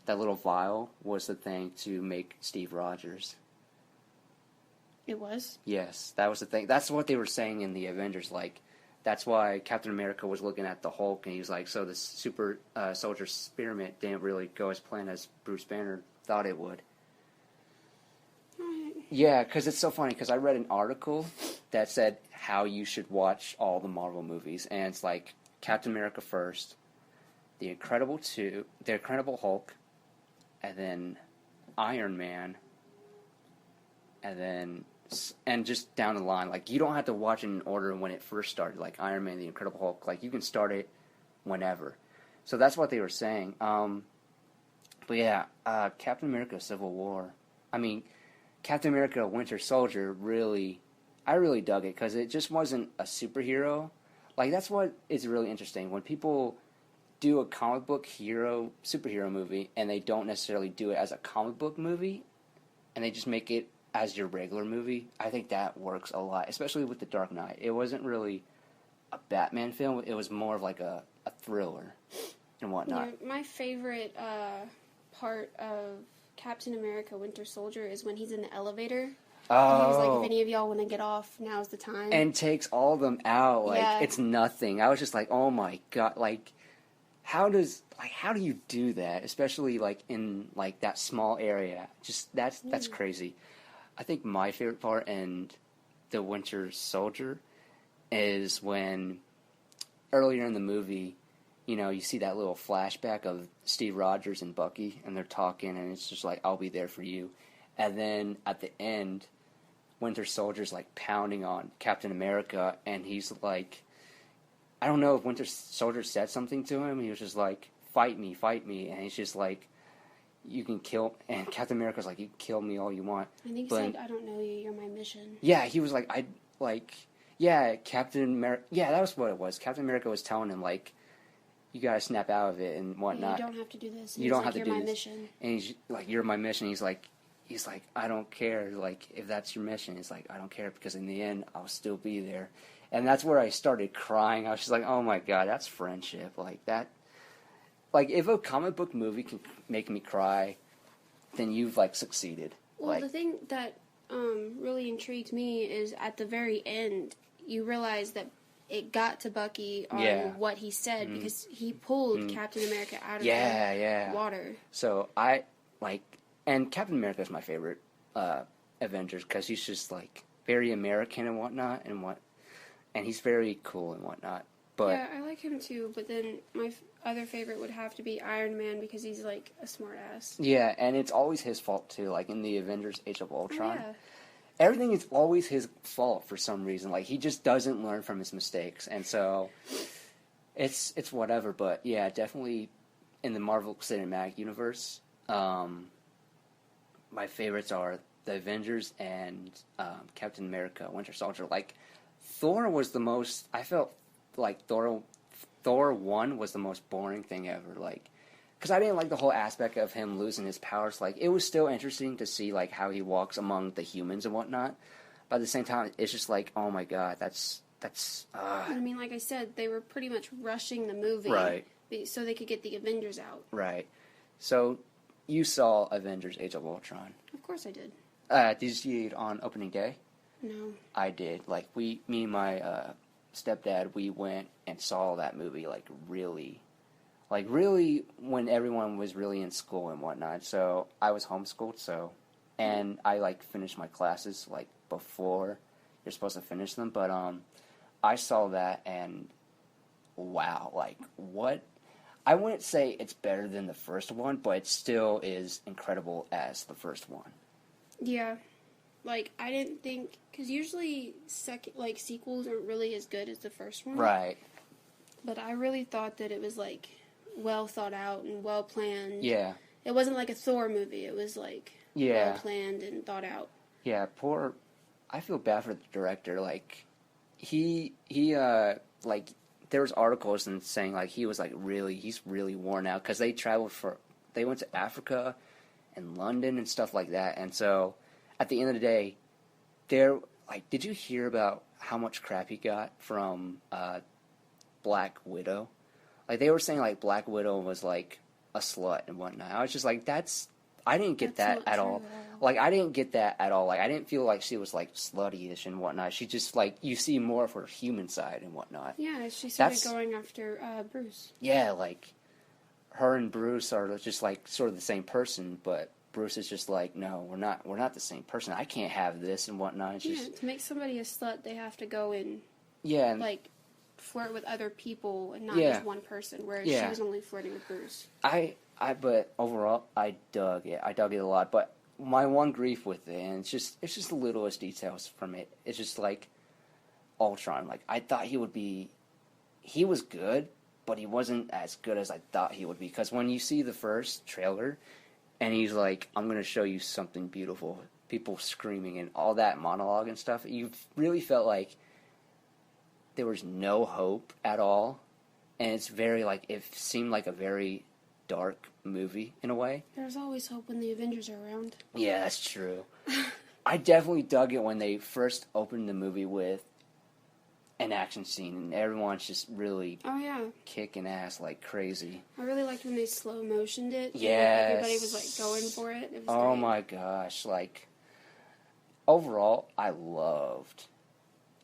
vial was the thing to make Steve Rogers? It was? Yes, that was the thing. That's what they were saying in the Avengers. Like, that's why Captain America was looking at the Hulk, and he was like, so the super soldier experiment didn't really go as planned as Bruce Banner thought it would. Right. Yeah, because it's so funny, because I read an article that said how you should watch all the Marvel movies, and it's like Captain America first, The Incredible Hulk, and then Iron Man, and just down the line. Like, you don't have to watch it in order when it first started, like Iron Man, The Incredible Hulk. Like, you can start it whenever. So that's what they were saying. But yeah, Captain America Civil War. I mean, Captain America Winter Soldier, I really dug it, because it just wasn't a superhero. Like, that's what is really interesting. When people do a comic book superhero movie, and they don't necessarily do it as a comic book movie, and they just make it as your regular movie, I think that works a lot, especially with The Dark Knight. It wasn't really a Batman film, it was more of like a thriller. and whatnot. Yeah, my favorite part of Captain America Winter Soldier is when he's in the elevator. And he was like, if any of y'all want to get off, now's the time. And takes all of them out. Like, Yeah. it's nothing. I was just like, oh my god. Like, how do you do that? Especially, like, in, like, that small area. Just, that's crazy. I think my favorite part in the Winter Soldier is when, earlier in the movie, you know, you see that little flashback of Steve Rogers and Bucky, and they're talking, and it's just like, I'll be there for you. And then, at the end, Winter Soldier's like pounding on Captain America, and he's like, I don't know if Winter Soldier said something to him. He was just like, fight me, and he's just like, you can kill, and Captain America's like, you can kill me all you want. I think he said, I don't know you, you're my mission. Yeah, he was like, Captain America, yeah, that was what it was. Captain America was telling him, like, you gotta snap out of it and whatnot. You don't have to do this. And you don't have to do this. You're my mission. And he's like, you're my mission. He's like, I don't care. Like, if that's your mission, he's like, I don't care, because in the end, I'll still be there. And that's where I started crying. I was just like, oh my god, that's friendship. Like, that. Like, if a comic book movie can make me cry, then you've, like, succeeded. Well, like, the thing that really intrigued me is at the very end, you realize that it got to Bucky on what he said, because he pulled Captain America out of the water. So, and Captain America is my favorite Avengers, because he's just, like, very American and whatnot, and he's very cool and whatnot. But yeah, I like him too, but then my other favorite would have to be Iron Man, because he's, like, a smartass. Yeah, and it's always his fault, too, like in the Avengers Age of Ultron. Yeah. Everything is always his fault for some reason. Like, he just doesn't learn from his mistakes, and so it's whatever. But yeah, definitely in the Marvel Cinematic Universe, my favorites are the Avengers and Captain America, Winter Soldier. Like, Thor was the most. I felt like Thor 1 was the most boring thing ever. Like, because I didn't like the whole aspect of him losing his powers. Like, it was still interesting to see, like, how he walks among the humans and whatnot. But at the same time, it's just like, oh my god, that's. I mean, like I said, they were pretty much rushing the movie, right? So they could get the Avengers out. Right. So, you saw Avengers: Age of Ultron. Of course, I did. Did you see it on opening day? No. I did. Like, me and my stepdad, we went and saw that movie, like, really when everyone was really in school and whatnot. So I was homeschooled, and I, like, finished my classes, like, before you're supposed to finish them. But I saw that, and wow, like, what? I wouldn't say it's better than the first one, but it still is incredible as the first one. Yeah. Like, I didn't think, because usually sequels aren't really as good as the first one. Right. But I really thought that it was, like, well thought out and well planned. Yeah. It wasn't like a Thor movie. It was, like, well planned and thought out. Yeah, I feel bad for the director. Like, he like, there was articles and saying, like, he was, like, he's really worn out, because they went to Africa and London and stuff like that, and so, at the end of the day, did you hear about how much crap he got from Black Widow? Like, they were saying, like, Black Widow was, like, a slut and whatnot. I was just like, I didn't get that at all. Like, I didn't get that at all. Like, I didn't feel like she was, like, slutty-ish and whatnot. She just, like, you see more of her human side and whatnot. Yeah, she started going after Bruce. Yeah, like, her and Bruce are just, like, sort of the same person, but Bruce is just like, no, we're not the same person. I can't have this and whatnot. It's just, to make somebody a slut, they have to go and, like, flirt with other people and not just one person, whereas she was only flirting with Bruce. But overall, I dug it. I dug it a lot. But my one grief with it, and it's just the littlest details from it. It's just like Ultron. Like, I thought he was good, but he wasn't as good as I thought he would be. Because when you see the first trailer, and he's like, I'm going to show you something beautiful, people screaming and all that monologue and stuff, you really felt like there was no hope at all. And it's very, like, it seemed like a very dark movie in a way. There's always hope when the Avengers are around. Yeah, that's true. I definitely dug it when they first opened the movie with an action scene, and everyone's just really kicking ass like crazy. I really liked when they slow motioned it. Yes. Everybody was like going for it. It was oh great. my gosh! Like overall, I loved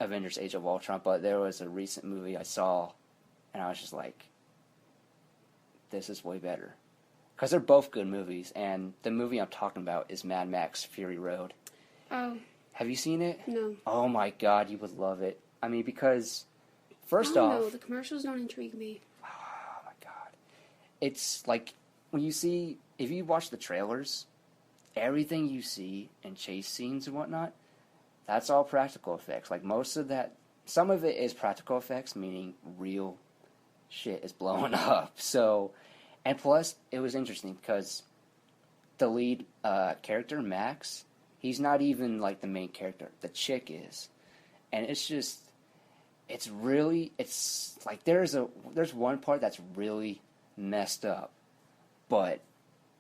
Avengers: Age of Ultron, but there was a recent movie I saw, and I was just like, "This is way better," because they're both good movies. And the movie I'm talking about is Mad Max: Fury Road. Oh. Have you seen it? No. Oh my god, you would love it. I mean, because first off, no, the commercials don't intrigue me. Oh my god, it's like when you see, if you watch the trailers, everything you see in chase scenes and whatnot, that's all practical effects. Like most of that, some of it is practical effects, meaning real shit is blowing up. So, and plus, it was interesting because the lead character, Max, he's not even like the main character. The chick is. And it's just, it's like there's one part that's really messed up.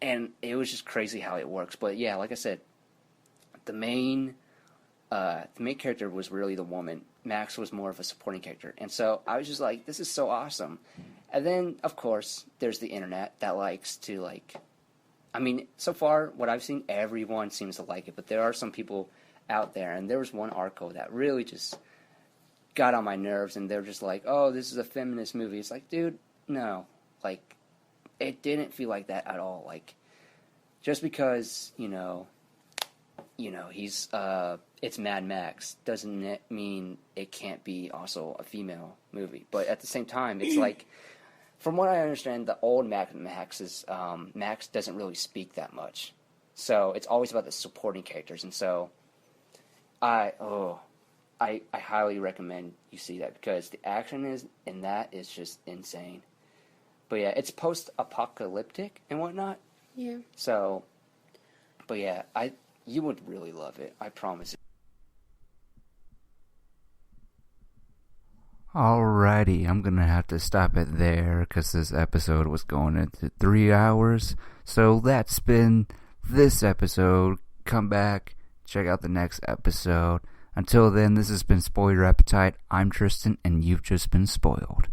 And it was just crazy how it works. But yeah, like I said, the main character was really the woman. Max was more of a supporting character. And so I was just like, this is so awesome. And then, of course, there's the internet that likes to like, I mean, so far, what I've seen, everyone seems to like it. But there are some people out there, and there was one article that really just got on my nerves, and they're just like, oh, this is a feminist movie. It's like, dude, no. Like, it didn't feel like that at all. Like, just because, you know, he's, it's Mad Max doesn't mean it can't be also a female movie. But at the same time, it's like, from what I understand, the old Max doesn't really speak that much. So it's always about the supporting characters. And so I highly recommend you see that because the action in that is just insane. But yeah, it's post-apocalyptic and whatnot. Yeah. So, but yeah, you would really love it. I promise. Alrighty, I'm gonna have to stop it there because this episode was going into 3 hours. So that's been this episode. Come back, check out the next episode. Until then, this has been Spoil Your Appetite. I'm Tristan, and you've just been spoiled.